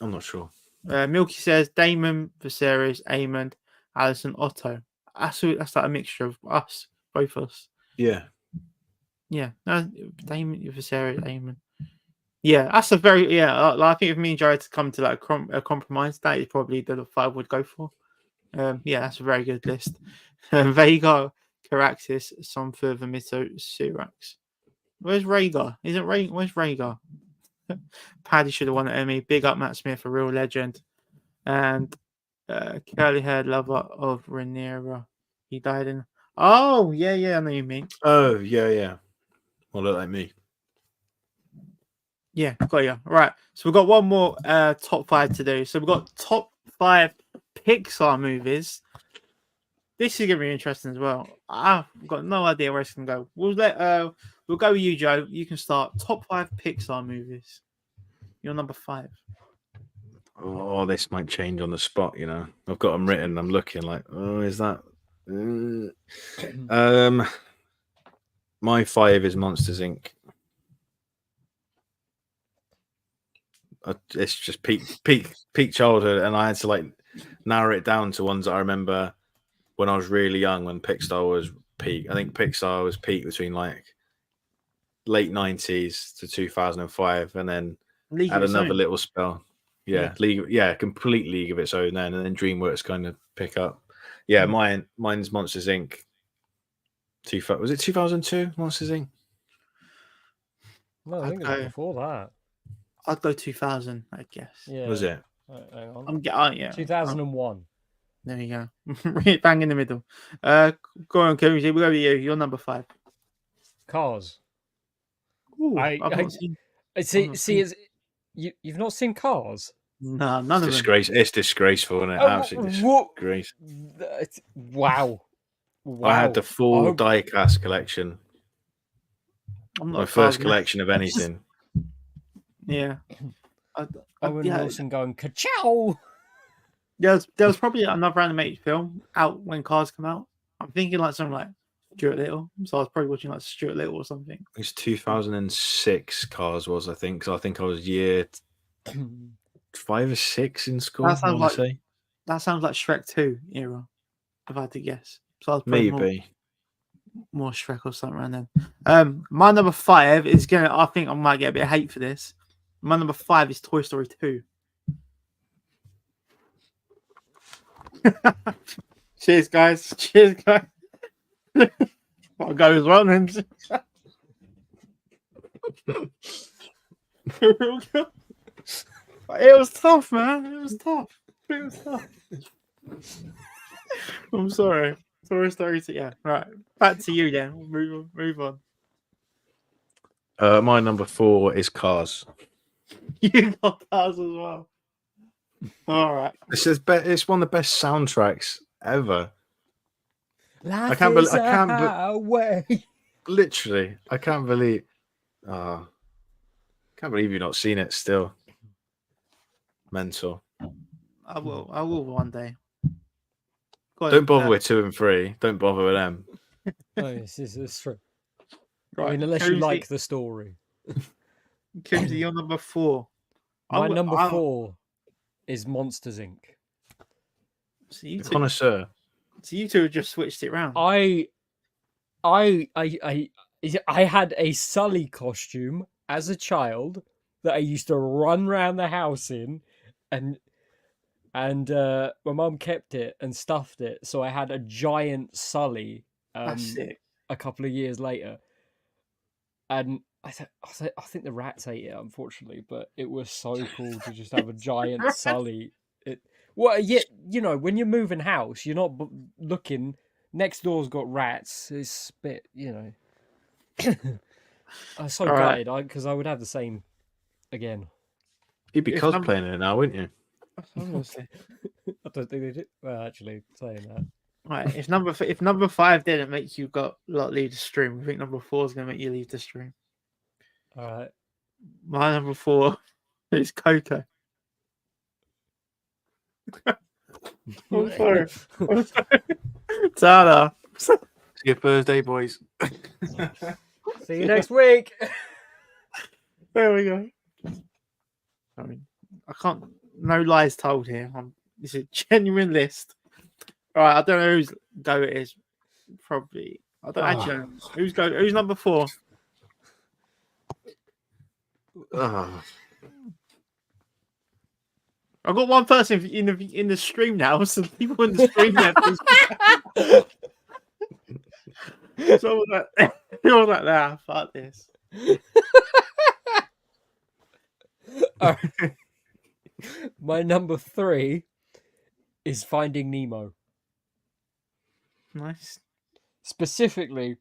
I'm not sure. Milky says Daemon, Viserys, Aemond, Alicent, Otto. That's like a mixture of us, both of us. Yeah. Yeah. No, Daemon, Viserys, Aemond. Yeah, that's a very I think if me and Joe had to come to like a compromise, that is probably the 5 would go for. That's a very good list. Vhagar, Caraxes, Somfur, Vomito, Syrax. Where's Rhaegar? Where's Rhaegar? Paddy should have won an Emmy. Big up Matt Smith, a real legend. And curly-haired lover of Rhaenyra. He died in... Oh, yeah, I know you mean. Oh, yeah. Well, look like me. Yeah, got you. Right. So we've got one more top 5 to do. So we've got top 5 Pixar movies. This is gonna be interesting as well. I've got no idea where it's gonna go. We'll go with you, Joe. You can start. Top 5 Pixar movies. You're number 5. Oh, this might change on the spot. I've got them written. I'm looking like, oh, is that? My 5 is Monsters Inc. It's just peak childhood, and I had to like narrow it down to ones that I remember when I was really young, when Pixar was peak. I think Pixar was peak between like late 90s to 2005, and then had another little spell. Yeah, complete League of its own then, and then DreamWorks kind of pick up. Yeah, mine's Monsters Inc. Was it 2002? Monsters Inc. No, I think it was before that. I'd go 2000, I guess. Yeah. Was it? Hang on. Yeah. 2001. There you go. Right bang in the middle. Go on, Cozy. We'll go with you. You're number 5. Cars. Ooh, You've not seen Cars? No, none of them. It's disgraceful, isn't it? Absolutely disgrace. Wow. I had the full die-cast collection. My first collection of anything. Yeah. Owen Wilson going ka-chow. There was probably another animated film out when Cars come out. I'm thinking like something like Stuart Little. So I was probably watching like Stuart Little or something. It's 2006 Cars was, I think. So I think I was year 5 or 6 in school. That sounds like Shrek 2 era, if I had to guess. So I was maybe more Shrek or something around then. My number 5 is I think I might get a bit of hate for this. My number 5 is Toy Story 2. Cheers, guys. I'll go as well then. It was tough, man. It was tough. I'm sorry. Toy Story 2. Yeah, right. Back to you then. We'll move on. My number 4 is Cars. You got Cars as well. All right. It's one of the best soundtracks ever. I can't believe. Literally, I can't believe. Can't believe you've not seen it still. Mental. I will one day. Don't bother with 2 and 3. Don't bother with them. Oh, yes, it's true. Right. I mean, unless you like the story. Cozy, you're number 4. My number 4 is Monsters Inc. So you connoisseur. So you two have just switched it around. I had a Sully costume as a child that I used to run around the house in, and my mum kept it and stuffed it, so I had a giant Sully. That's sick. A couple of years later, and I think the rats ate it, unfortunately, but it was so cool to just have a giant Sully. When you're moving house, you're not looking. Next door's got rats. It's a bit, I'm so gutted because I would have the same again. You'd be cosplaying it now, wouldn't you? I don't think they did. Well, actually, saying that. Right, if number 5 didn't make you leave the stream, I think number 4 is going to make you leave the stream. All right. My number 4 is Coco. I'm sorry. Ta-da. See you Thursday, boys. See you next week. There we go. I mean, I can't. No lies told here. It's a genuine list. All right, I don't know whose go it is. Probably. I don't actually know. Who's number 4? I've got one person in the stream now. Some people in the stream now. So all like that. Fuck this. All right. My number 3 is Finding Nemo. Nice. Specifically,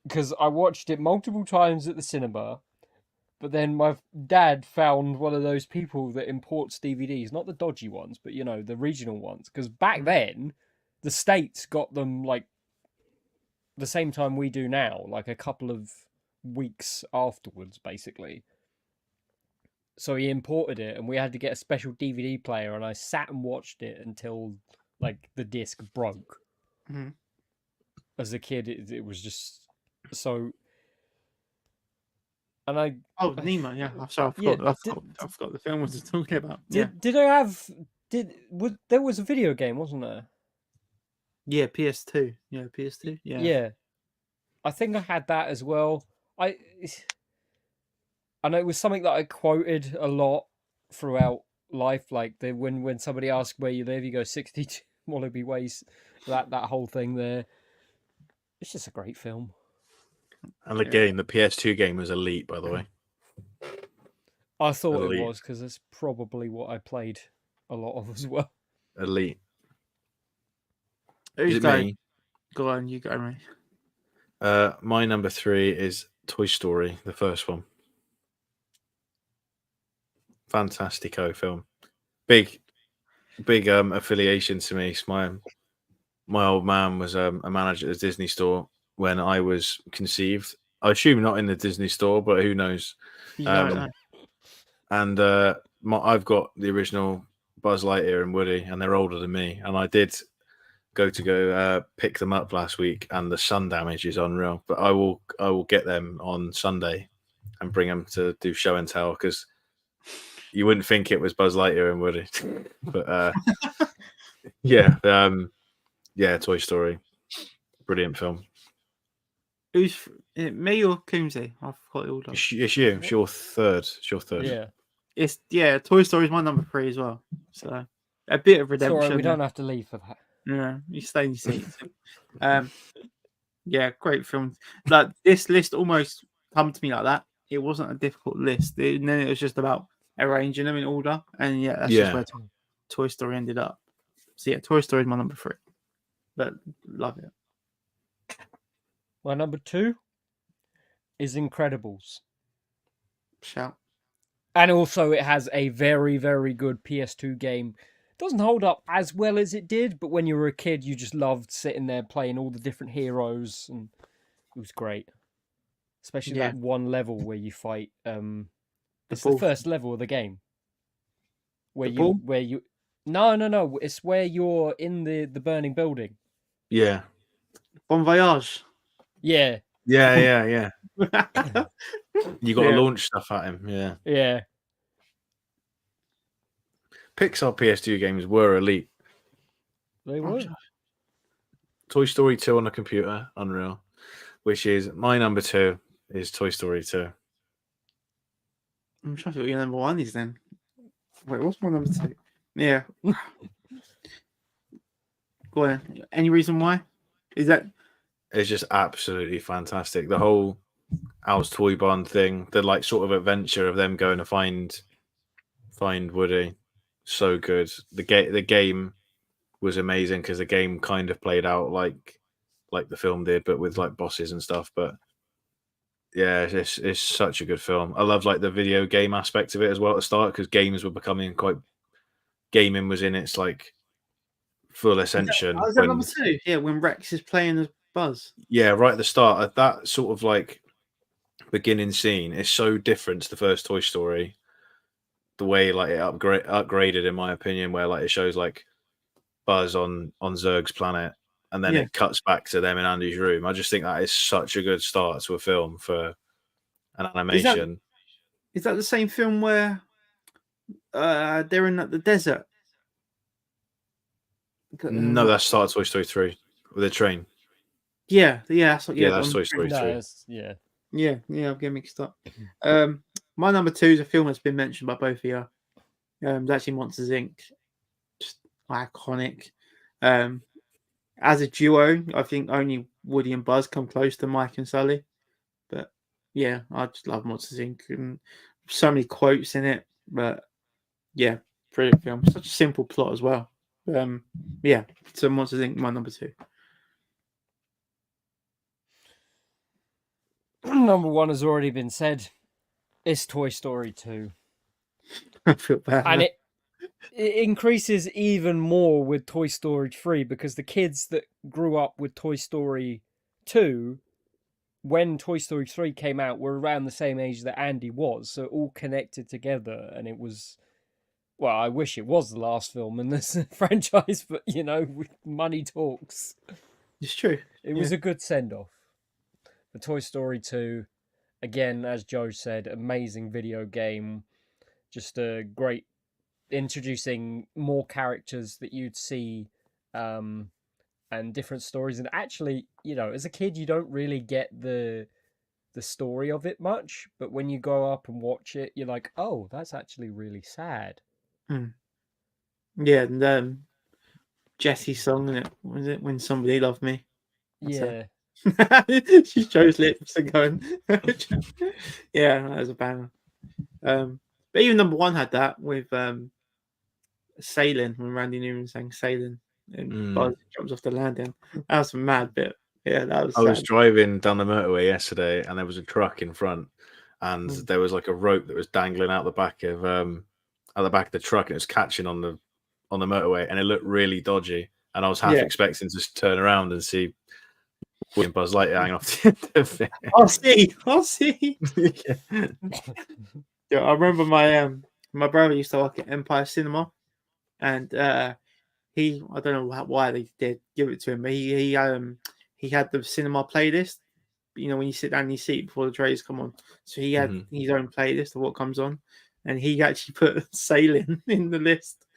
because I watched it multiple times at the cinema, But then my dad found one of those people that imports DVDs, not the dodgy ones, but the regional ones. Because back then, the States got them like the same time we do now, like a couple of weeks afterwards, basically. So he imported it, and we had to get a special DVD player, and I sat and watched it until like the disc broke. Mm-hmm. As a kid, it was just so. And Nemo, yeah. I'm sorry, I forgot the film was talking about. Did I have there was a video game, wasn't there? Yeah, PS2. Yeah, PS2. Yeah. Yeah. I think I had that as well. I know it was something that I quoted a lot throughout life, like when somebody asks where you live, you go 62 Wallaby Ways. That whole thing there. It's just a great film. And the PS2 game was elite, by the way. I thought it was because it's probably what I played a lot of as well. Elite. Who's going? Go on, you go, mate. My number 3 is Toy Story, the first one. Fantastico film. Big affiliation to me. My old man was a manager at the Disney store when I was conceived. I assume not in the Disney store, but who knows? And I've got the original Buzz Lightyear and Woody, and they're older than me. And I did go pick them up last week, and the sun damage is unreal. But I will get them on Sunday and bring them to do show and tell, because you wouldn't think it was Buzz Lightyear and Woody. But Toy Story, brilliant film. Who's me or Coomsey? I've got it all done. It's you. It's your third. Yeah. Toy Story is my number 3 as well. So a bit of redemption. Sorry, we don't have to leave for that. Yeah, you stay in your seats. Great film. Like this list almost come to me like that. It wasn't a difficult list. And then it was just about arranging them in order. And that's just where Toy Story ended up. So Toy Story is my number 3. But love it. My number 2 is Incredibles. Shout. And also it has a very, very good PS2 game. It doesn't hold up as well as it did, but when you were a kid, you just loved sitting there playing all the different heroes, and it was great. Especially that one level where you fight. It's the first level of the game. No, it's where you're in the burning building. Yeah. Bon voyage. Yeah. Yeah. You got to launch stuff at him. Yeah. Yeah. Pixar PS2 games were elite. They were. Toy Story 2 on a computer, unreal. Which is my number 2 is Toy Story 2. I'm trying to think what your number 1 is then. Wait, what's my number 2? Yeah. Go on. Any reason why? Is that? It's just absolutely fantastic. The whole Al's Toy Barn thing, the like sort of adventure of them going to find Woody, so good. The game was amazing because the game kind of played out like the film did, but with like bosses and stuff. But yeah, it's such a good film. I love like the video game aspect of it as well at the start, because games were becoming gaming was in its like full ascension. Is that number 2? Yeah, when Rex is playing as Buzz. Yeah, right at the start, at that sort of like beginning scene is so different to the first Toy Story. The way like it upgraded, in my opinion, where like it shows like Buzz on Zurg's planet, and then it cuts back to them in Andy's room. I just think that is such a good start to a film for an animation. Is that the same film where they're in the desert? No, that's start Toy Story 3 with a train. Yeah, that's Toy Story 3. Yeah, I'm getting mixed up. My number 2 is a film that's been mentioned by both of you. It's actually Monsters Inc. Just iconic. As a duo, I think only Woody and Buzz come close to Mike and Sully. But yeah, I just love Monsters Inc. and so many quotes in it. But yeah, brilliant film. Such a simple plot as well. So Monsters Inc. my number 2. Number 1 has already been said. It's Toy Story 2. I feel bad. And it increases even more with Toy Story 3 because the kids that grew up with Toy Story 2 when Toy Story 3 came out were around the same age that Andy was, so it all connected together, and it was, well, I wish it was the last film in this franchise, but money talks. It's true. It was a good send-off. The Toy Story 2, again, as Joe said, amazing video game, just a great introducing more characters that you'd see and different stories. And actually, as a kid, you don't really get the story of it much, but when you go up and watch it, you're like, oh, that's actually really sad. Yeah, and Jessie's song, isn't it? Was it When Somebody Loved Me? Yeah. She shows lips and going. Yeah, that was a banger. But even number one had that with Sailing, when Randy Newman sang Sailing and Buzz jumps off the landing. That was a mad bit. Yeah, that was. I was driving down the motorway yesterday, and there was a truck in front, and there was like a rope that was dangling out the back of the truck, and it was catching on the motorway, and it looked really dodgy. And I was half expecting to just turn around and see Buzz Lightyear hanging off the end of it. I'll see. Yeah, I remember my brother used to work at Empire Cinema, and I don't know why they did give it to him, but he had the cinema playlist. When you sit down in your seat before the trailers come on, so he had his own playlist of what comes on, and he actually put Sailing in the list,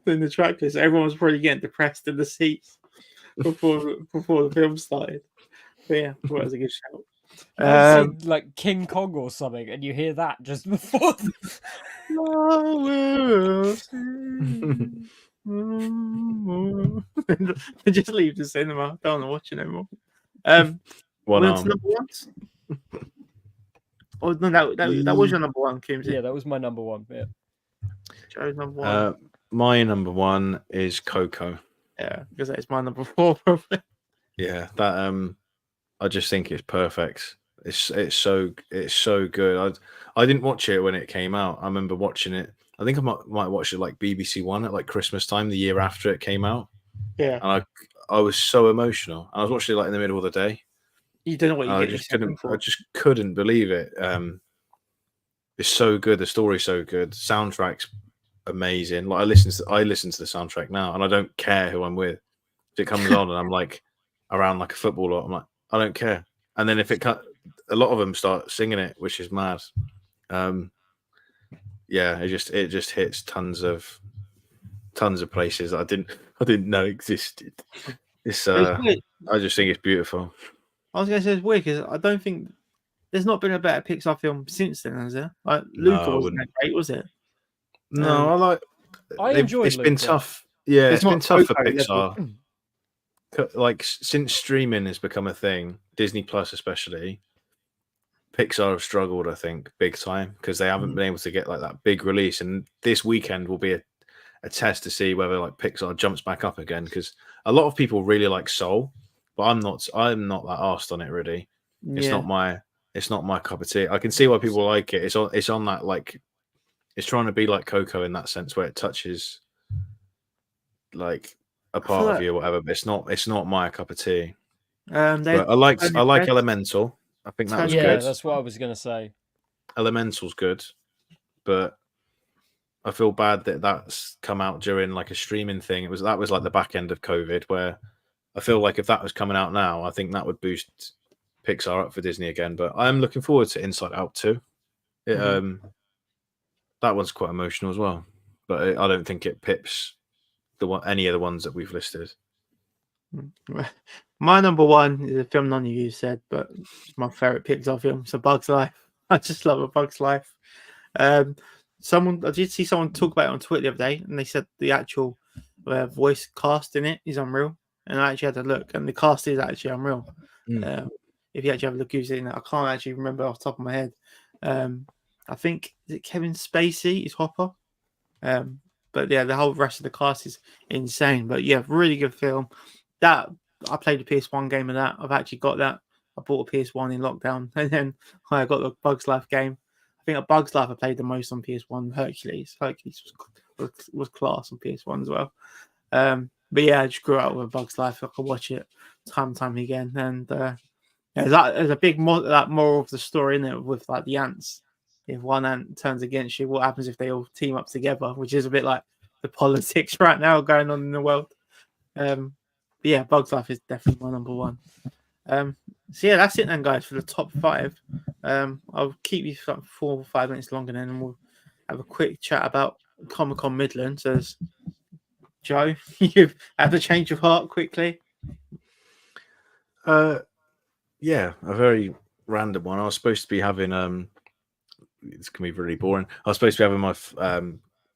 in the track list. Everyone was probably getting depressed in the seats before the film started. But yeah, well, that was a good shout. Like King Kong or something, and you hear that just before. Just leave the cinema. Don't want to watch it anymore. One arm. Number ones? Oh no, that was your number one, Kimsey. Yeah, that was my number one. Yeah. Joe's number one. My number one is Coco. Yeah, because that's my number four, probably. Yeah, that I just think it's perfect. It's so good. I didn't watch it when it came out. I remember watching it. I think I might watch it like BBC One at like Christmas time, the year after it came out. Yeah, and I was so emotional. I was watching it like in the middle of the day. You don't know what you get. I just couldn't believe it. It's so good. The story's so good. Soundtrack's amazing. Like I listen to the soundtrack now, and I don't care who I'm with. If it comes on and I'm like around like a football lot, I'm like, I don't care. And then if it a lot of them start singing it, which is mad. Yeah, it just hits tons of places that I didn't know existed. It's I just think it's beautiful. I was going to say it's weird because I don't think there's not been a better Pixar film since then, has there? Like Luca wasn't that great, was it? No, I enjoyed. It's Luca. Been tough. Yeah, it's been tough for Pixar. Like since streaming has become a thing, Disney Plus especially, Pixar have struggled, I think, big time because they haven't been able to get like that big release. And this weekend will be a test to see whether like Pixar jumps back up again, because a lot of people really like Soul, but I'm not that arsed on it really. It's not my cup of tea. I can see why people like it. It's on that, like, it's trying to be like Coco in that sense where it touches like a part of you or whatever, but it's not my cup of tea. But I like Elemental. I think that was good. Yeah, that's what I was gonna say. Elemental's good, but I feel bad that that's come out during like a streaming thing. That was like the back end of COVID, where I feel like if that was coming out now, I think that would boost Pixar up for Disney again. But I'm looking forward to Inside Out too. That one's quite emotional as well, but I don't think it pips any of the ones that we've listed. My number one is a film none of you said, but it's my favorite Pixar film. It's A Bug's Life. I just love A Bug's Life. I did see someone talk about it on Twitter the other day, and they said the actual voice cast in it is unreal. And I actually had to look, and the cast is actually unreal. If you actually have a look who's in it, I can't actually remember off the top of my head. I think, is it Kevin Spacey is Hopper? But yeah, the whole rest of the cast is insane. But yeah, really good film. That I played the PS1 game of that. I've actually got that. I bought a PS1 in lockdown, and then I got the Bugs Life game. I think A Bug's Life I played the most on PS1. Hercules was class on PS1 as well. But yeah, I just grew up with A Bug's Life. I could watch it time and time again, and there's a big moral of the story in it with like the ants. If one ant turns against you, what happens if they all team up together? Which is a bit like the politics right now going on in the world. But yeah, Bug's Life is definitely my number one. So yeah, that's it then, guys, for the top 5. I'll keep you for 4 or 5 minutes longer then, and we'll have a quick chat about Comic Con Midlands. As Joe, you've had a change of heart quickly. Yeah, a very random one. I was supposed to be having it's gonna be really boring. I was supposed to be having my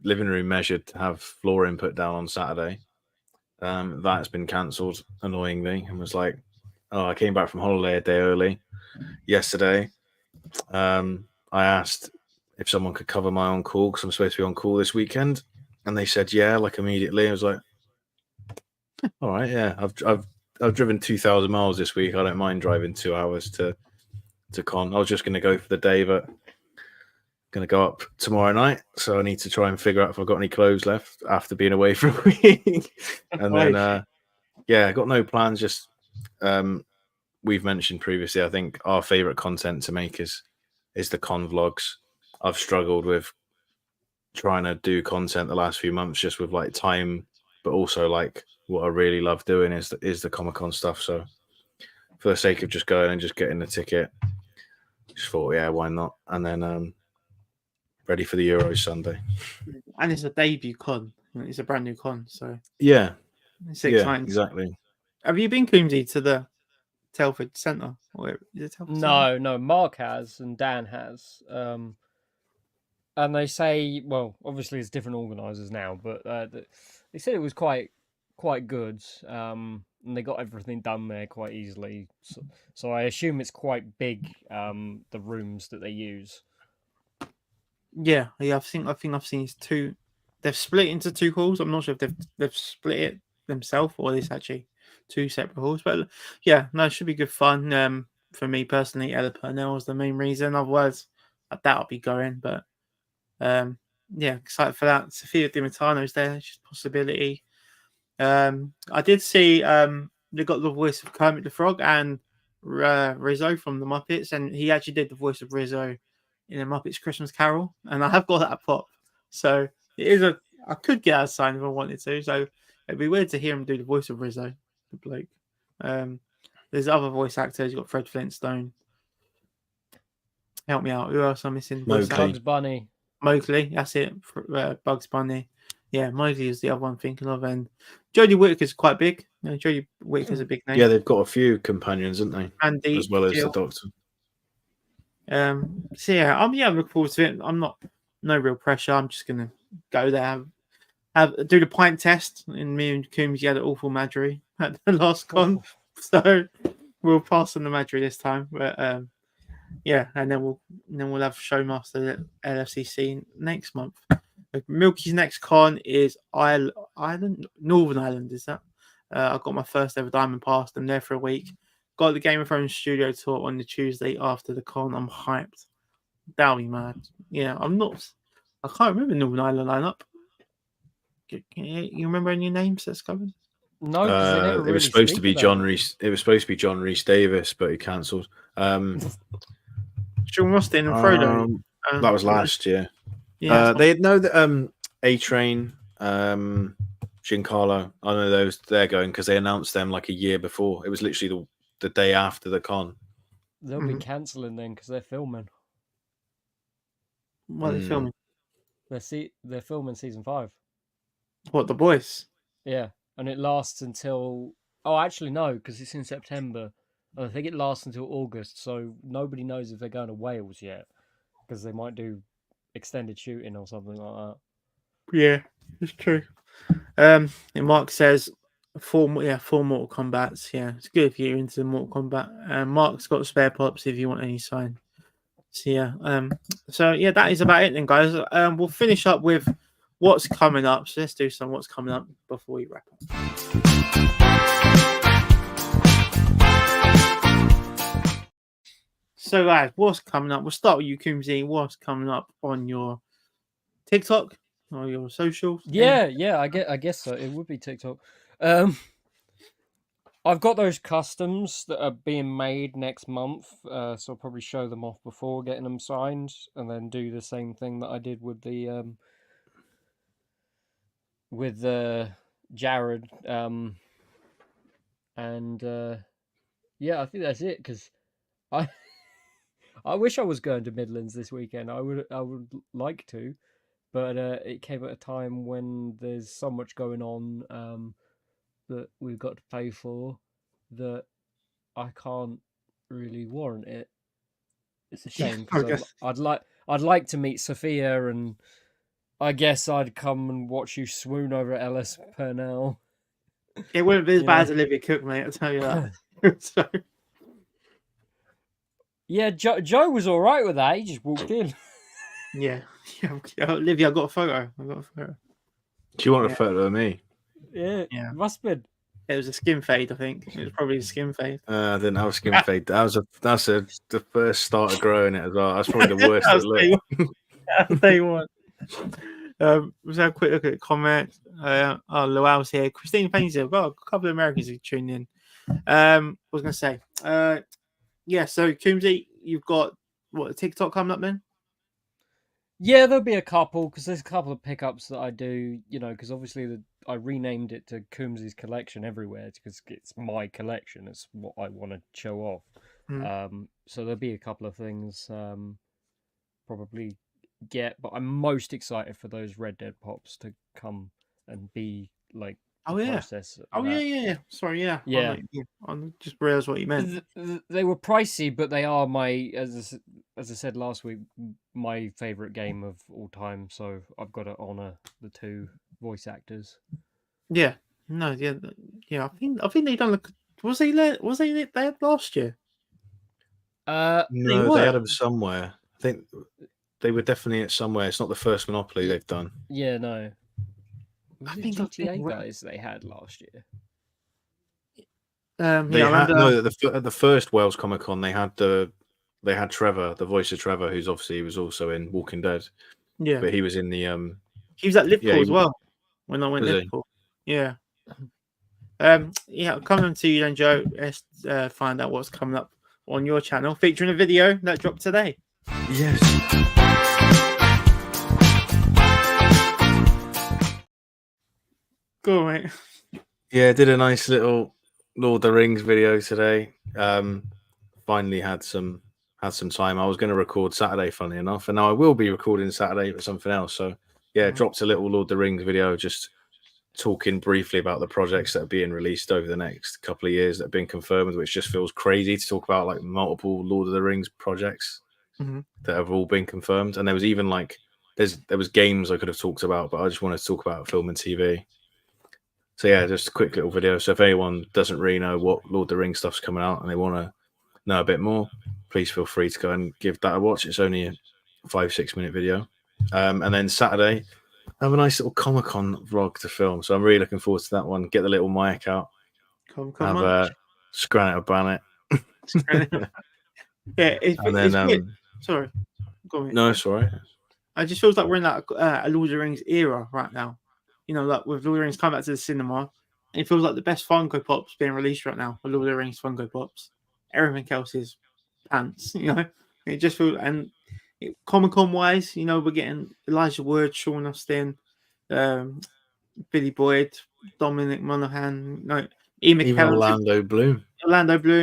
living room measured to have flooring put down on Saturday. That's been cancelled, annoyingly, and was like, I came back from holiday a day early yesterday. I asked if someone could cover my on call because I'm supposed to be on call this weekend, and they said yeah, like immediately. I was like, all right, yeah, I've driven 2,000 miles this week. I don't mind driving 2 hours to con. I was just going to go for the day, but going to go up tomorrow night, so I need to try and figure out if I've got any clothes left after being away for a week. And then I got no plans. Just we've mentioned previously, I think our favorite content to make is the con vlogs. I've struggled with trying to do content the last few months just with like time, but also like what I really love doing is the Comic Con stuff. So for the sake of just going and just getting the ticket, just thought, yeah, why not? And then ready for the Euros Sunday. And it's a debut con. It's a brand new con, so yeah, it's exciting. Exactly. Have you been, Coombsy, to the Telford Centre? Or is it Telford Centre? No, Mark has and Dan has. And they say, well, obviously it's different organisers now, but they said it was quite good. And they got everything done there quite easily. So I assume it's quite big, the rooms that they use. Yeah. I think I've seen 2. They've split into 2 halls. I'm not sure if they've split it themselves or it's actually 2 separate halls. But yeah, no, it should be good fun. For me personally, Ella Purnell was the main reason. Otherwise, I doubt I'll be going. But yeah, excited for that. Sophia Di Matano's there. It's just a possibility. I did see they got the voice of Kermit the Frog and Rizzo from the Muppets, and he actually did the voice of Rizzo in a Muppets Christmas Carol, and I have got that pop. So it is I could get a sign if I wanted to. So it'd be weird to hear him do the voice of Rizzo, the bloke. There's other voice actors. You've got Fred Flintstone. Help me out. Who else am I missing? Bugs Bunny. Mowgli, that's it. Bugs Bunny. Yeah, Mowgli is the other one I'm thinking of. And Jodie Whittaker's quite big. Jodie Whittaker's a big name. Yeah, they've got a few companions, haven't they? Andy, as well as the Doctor. So yeah, I'm looking forward to it. I'm not no real pressure. I'm just gonna go there, do the pint test. And me and Coombs had an awful Madry at the last con, so we'll pass on the Madry this time. But yeah, and then we'll have Showmaster at LFCC next month. Milky's next con is Northern Ireland. Is that? I got my first ever Diamond Pass. I'm there for a week. Got the Game of Thrones studio tour on the Tuesday after the con. I'm hyped. That'll be mad. Yeah, I'm not. I can't remember Northern Ireland lineup. You remember any names that's coming? No, it was supposed to be John Rhys. It was supposed to be John Rhys Davis, but he cancelled. Sean Austin and Frodo. That was last year. Yeah, they know that A-Train, Giancarlo. I know they're going because they announced them like a year before. It was literally the day after the con. They'll be cancelling then because they're filming. What are they filming? They're filming season 5. What, The Boys? Yeah, and it lasts until. Oh, actually no, because it's in September. I think it lasts until August, so nobody knows if they're going to Wales yet because they might do extended shooting or something like that. Yeah, it's true. And Mark says 4 Mortal Kombats. Yeah, it's good if you're into Mortal Kombat. Mark's got spare pops if you want any sign. So yeah, that is about it then, guys. We'll finish up with what's coming up. So let's do some what's coming up before we wrap up. So guys, what's coming up? We'll start with you, Coombsy. What's coming up on your TikTok or your socials? Yeah, I guess so. It would be TikTok. I've got those customs that are being made next month, so I'll probably show them off before getting them signed, and then do the same thing that I did with the Jared. Yeah, I think that's it because I I wish I was going to Midlands this weekend. I would like to, but it came at a time when there's so much going on that we've got to pay for that I can't really warrant it. It's a shame because I'd like to meet Sophia, and I guess I'd come and watch you swoon over at LS Purnell. It wouldn't be as bad as Olivia Cook, mate. I'll tell you that. So... Yeah, Joe was all right with that. He just walked in. Yeah. Olivia, I got a photo. Do you want a photo of me? Yeah. Must have been. It was a skin fade, I think. It was probably a skin fade. I didn't have a skin fade. That's the first start of growing it as well. That's probably the worst it looked. I'll tell you what. Let's have a quick look at the comments. Luau's here. Christine Payne's here. We've got a couple of Americans who tuned in. I was going to say, so Coombsy, you've got what, TikTok coming up then? Yeah, there'll be a couple because there's a couple of pickups that I do, because obviously I renamed it to Coombsy's Collection everywhere because it's my collection. It's what I want to show off. So there'll be a couple of things probably get, but I'm most excited for those Red Dead pops to come and be like process. Sorry, I just realized what you meant. They were pricey, but they are as I said last week, my favorite game of all time. So I've got to honor the two voice actors. I think they done. Was they there last year? No, they had them somewhere. I think they were definitely at somewhere. It's not the first Monopoly they've done. Yeah, no. I think GTA guys they had last year. At the first Wales Comic Con they had Trevor, the voice of Trevor, who's obviously was also in Walking Dead. Yeah, but he was in the he was at Liverpool as well when I went to Liverpool. Yeah. Coming to you then, Joe. Let's find out what's coming up on your channel, featuring a video that dropped today. Yes. Go on, mate. Yeah, did a nice little Lord of the Rings video today. Finally had some time. I was going to record Saturday, funnily enough, and now I will be recording Saturday for something else. So yeah, dropped a little Lord of the Rings video, just talking briefly about the projects that are being released over the next couple of years that have been confirmed, which just feels crazy to talk about, like multiple Lord of the Rings projects that have all been confirmed. And there was even there was games I could have talked about, but I just wanted to talk about film and TV. So yeah, just a quick little video. So if anyone doesn't really know what Lord of the Rings stuff's coming out and they want to know a bit more, please feel free to go and give that a watch. It's only a 5-6 minute video. And then Saturday, I have a nice little Comic Con vlog to film. So I'm really looking forward to that one. Get the little mic out. Have Scrannet ban it. Yeah, sorry. Go on. No, it's all right. I just feels like we're in that a Lord of the Rings era right now. Like with Lord of the Rings coming back to the cinema, it feels like the best Funko Pops being released right now are Lord of the Rings Funko Pops. Everything else is pants, It just feels, and Comic Con wise, we're getting Elijah Wood, Sean Austin, Billy Boyd, Dominic Monaghan, Ian McKellen, even Orlando Bloom,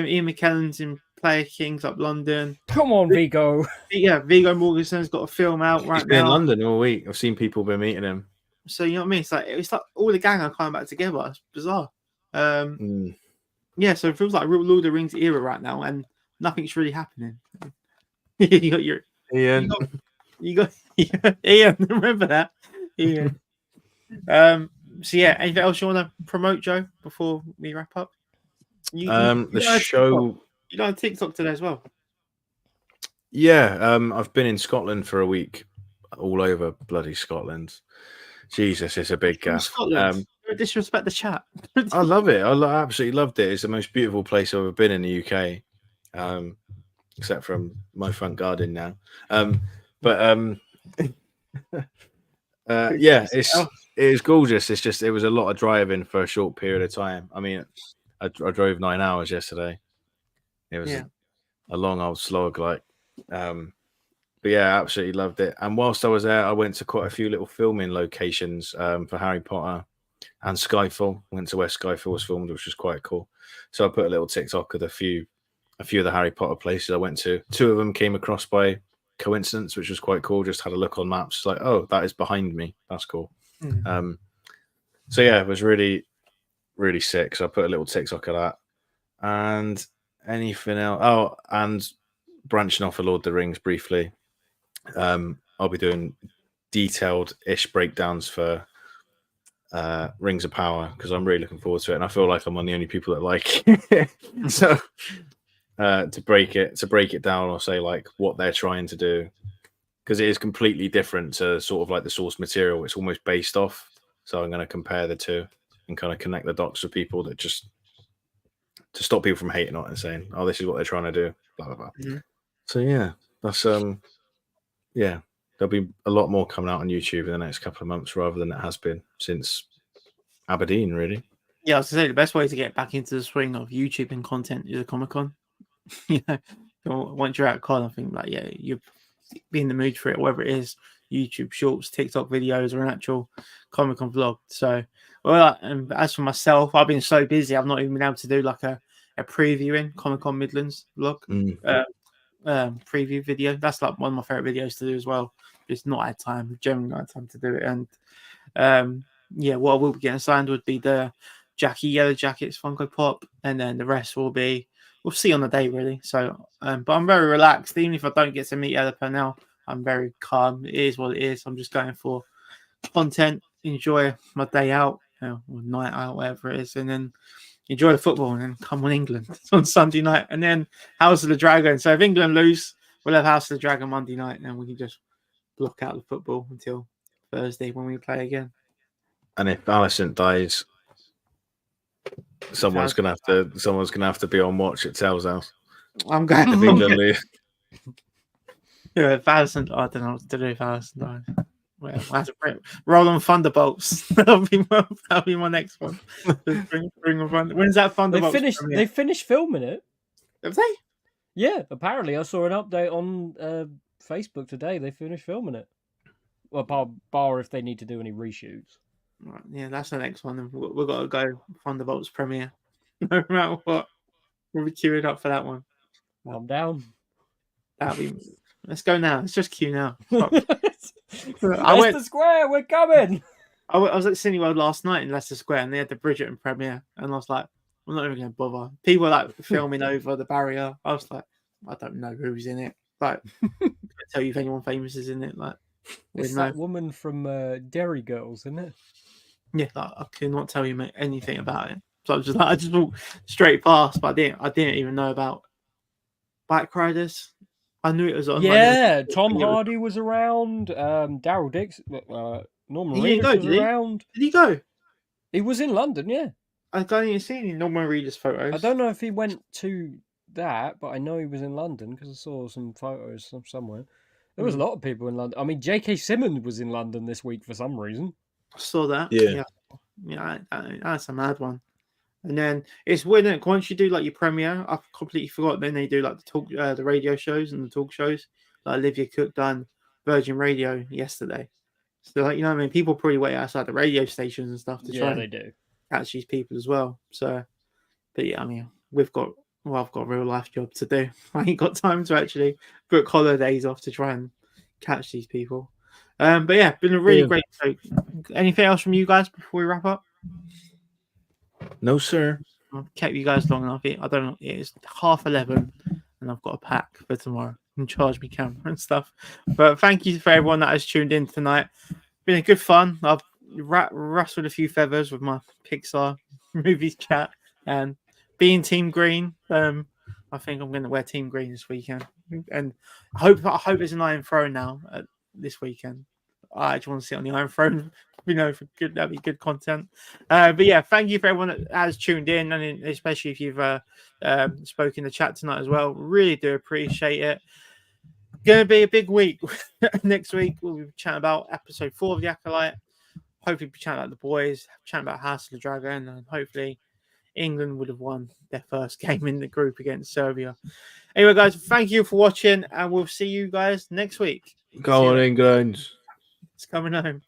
Ian McKellen's in Player Kings Up London. Come on, Vigo. Yeah, Viggo Mortensen's got a film out right now. He's been in London all week. I've seen people been meeting him. So you know what I mean? It's like all the gang are coming back together. It's bizarre. Yeah, so it feels like a real Lord of the Rings era right now, and nothing's really happening. You got your Ian. You got Ian. Remember that, Ian. So yeah, anything else you want to promote, Joe, before we wrap up? The show. You know TikTok today as well. Yeah, I've been in Scotland for a week, all over bloody Scotland. Jesus, it's a big gap. Don't disrespect the chat. I love it. I absolutely loved it. It's the most beautiful place I've ever been in the UK. except from my front garden now. But yeah, it is gorgeous. It's just it was a lot of driving for a short period of time. I mean, I drove 9 hours yesterday. It was a long old slog, like. But yeah, absolutely loved it. And whilst I was there, I went to quite a few little filming locations for Harry Potter and Skyfall. Went to where Skyfall was filmed, which was quite cool. So I put a little TikTok of a few of the Harry Potter places I went to. 2 of them came across by coincidence, which was quite cool. Just had a look on maps, like, oh, that is behind me. That's cool. So yeah, it was really, really sick. So I put a little TikTok of that. And anything else? Oh, and branching off of Lord of the Rings briefly. I'll be doing detailed-ish breakdowns for Rings of Power because I'm really looking forward to it, and I feel like I'm one of the only people that like it. So to break it down, or say like what they're trying to do, because it is completely different to sort of like the source material. It's almost based off. So I'm going to compare the two and kind of connect the dots for people that just to stop people from hating on it and saying, "Oh, this is what they're trying to do." Blah blah blah. Mm-hmm. So yeah, that's yeah. There'll be a lot more coming out on YouTube in the next couple of months rather than it has been since Aberdeen, really. Yeah, I was going to say the best way to get back into the swing of YouTube and content is a Comic Con. You know, once you're at con, I think like you'll be in the mood for it, whether it is YouTube Shorts, TikTok videos, or an actual Comic Con vlog. So, well, and as for myself, I've been so busy, I've not even been able to do like a previewing Comic Con Midlands vlog. Preview video. That's like one of my favorite videos to do as well. Just not had time, generally not had time to do it. And yeah, what I will be getting signed would be the Yellow Jackets Funko Pop, and then the rest will be we'll see on the day really. So but I'm very relaxed, even if I don't get to meet Ella Purnell, I'm very calm. It is what it is. I'm just going for content, enjoy my day out, or night out, whatever it is, and then enjoy the football and then come on England on Sunday night. And then House of the Dragon. So if England lose, we'll have House of the Dragon Monday night, and then we can just block out the football until Thursday when we play again. And if Alicent dies, someone's gonna have to be on watch at Tel's house. I'm going if England lose. Yeah, if Alicent, I don't know what to do if Alicent dies. Well, I have to roll on Thunderbolts. that'll be my next one. Bring When's that Thunderbolts? They finished filming it. Have they? Yeah, apparently I saw an update on Facebook today. They finished filming it. Well, bar if they need to do any reshoots. Right, yeah, that's the next one. We've got to go Thunderbolts premiere. No matter what, we'll be queuing up for that one. I'm down. Let's go now. Let's just queue now. Leicester Square, we're coming. I was at Cineworld last night in Leicester Square, and they had the Bridgerton premiere, and I was like, I'm not even going to bother. People were like filming over the barrier. I was like, I don't know who's in it. Like, I can't tell you if anyone famous is in it. Like, it's that woman from Derry Girls, isn't it? Yeah, like, I cannot tell you anything about it. So I just walked straight past, but I didn't even know about Bike Riders. I knew it was on. Yeah, Tom Hardy was around. Daryl Dix, Norman Reedus was around. Did he go? He was in London, yeah. I don't even see any Norman Reedus photos. I don't know if he went to that, but I know he was in London because I saw some photos somewhere. There was a lot of people in London. I mean, J.K. Simmons was in London this week for some reason. I saw that. Yeah, that's a mad one. And then it's weird. Once you do like your premiere, I completely forgot. Then they do like the radio shows and the talk shows. Like Olivia Cook done Virgin Radio yesterday. So like, you know what I mean? People probably wait outside the radio stations and stuff to try they do catch these people as well. So, but yeah, I mean, I've got a real life job to do. I ain't got time to actually book holidays off to try and catch these people. But yeah, been a really great show. Anything else from you guys before we wrap up? No, sir. I've kept you guys long enough. I don't know. It's 11:30 and I've got a pack for tomorrow and charge me camera and stuff. But thank you for everyone that has tuned in tonight. Been a good fun. I've rustled a few feathers with my Pixar movies chat and being Team Green. I think I'm going to wear Team Green this weekend, and I hope it's an Iron Throne now this weekend. I just want to sit on the Iron Throne. For good, that'd be good content. But yeah, thank you for everyone that has tuned in, and especially if you've spoken in the chat tonight as well. Really do appreciate it. Going to be a big week. Next week we'll be chatting about episode 4 of the Acolyte. Hopefully, be chatting about the boys, chatting about House of the Dragon, and hopefully England would have won their first game in the group against Serbia. Anyway, guys, thank you for watching, and we'll see you guys next week. Go on, England. It's coming home.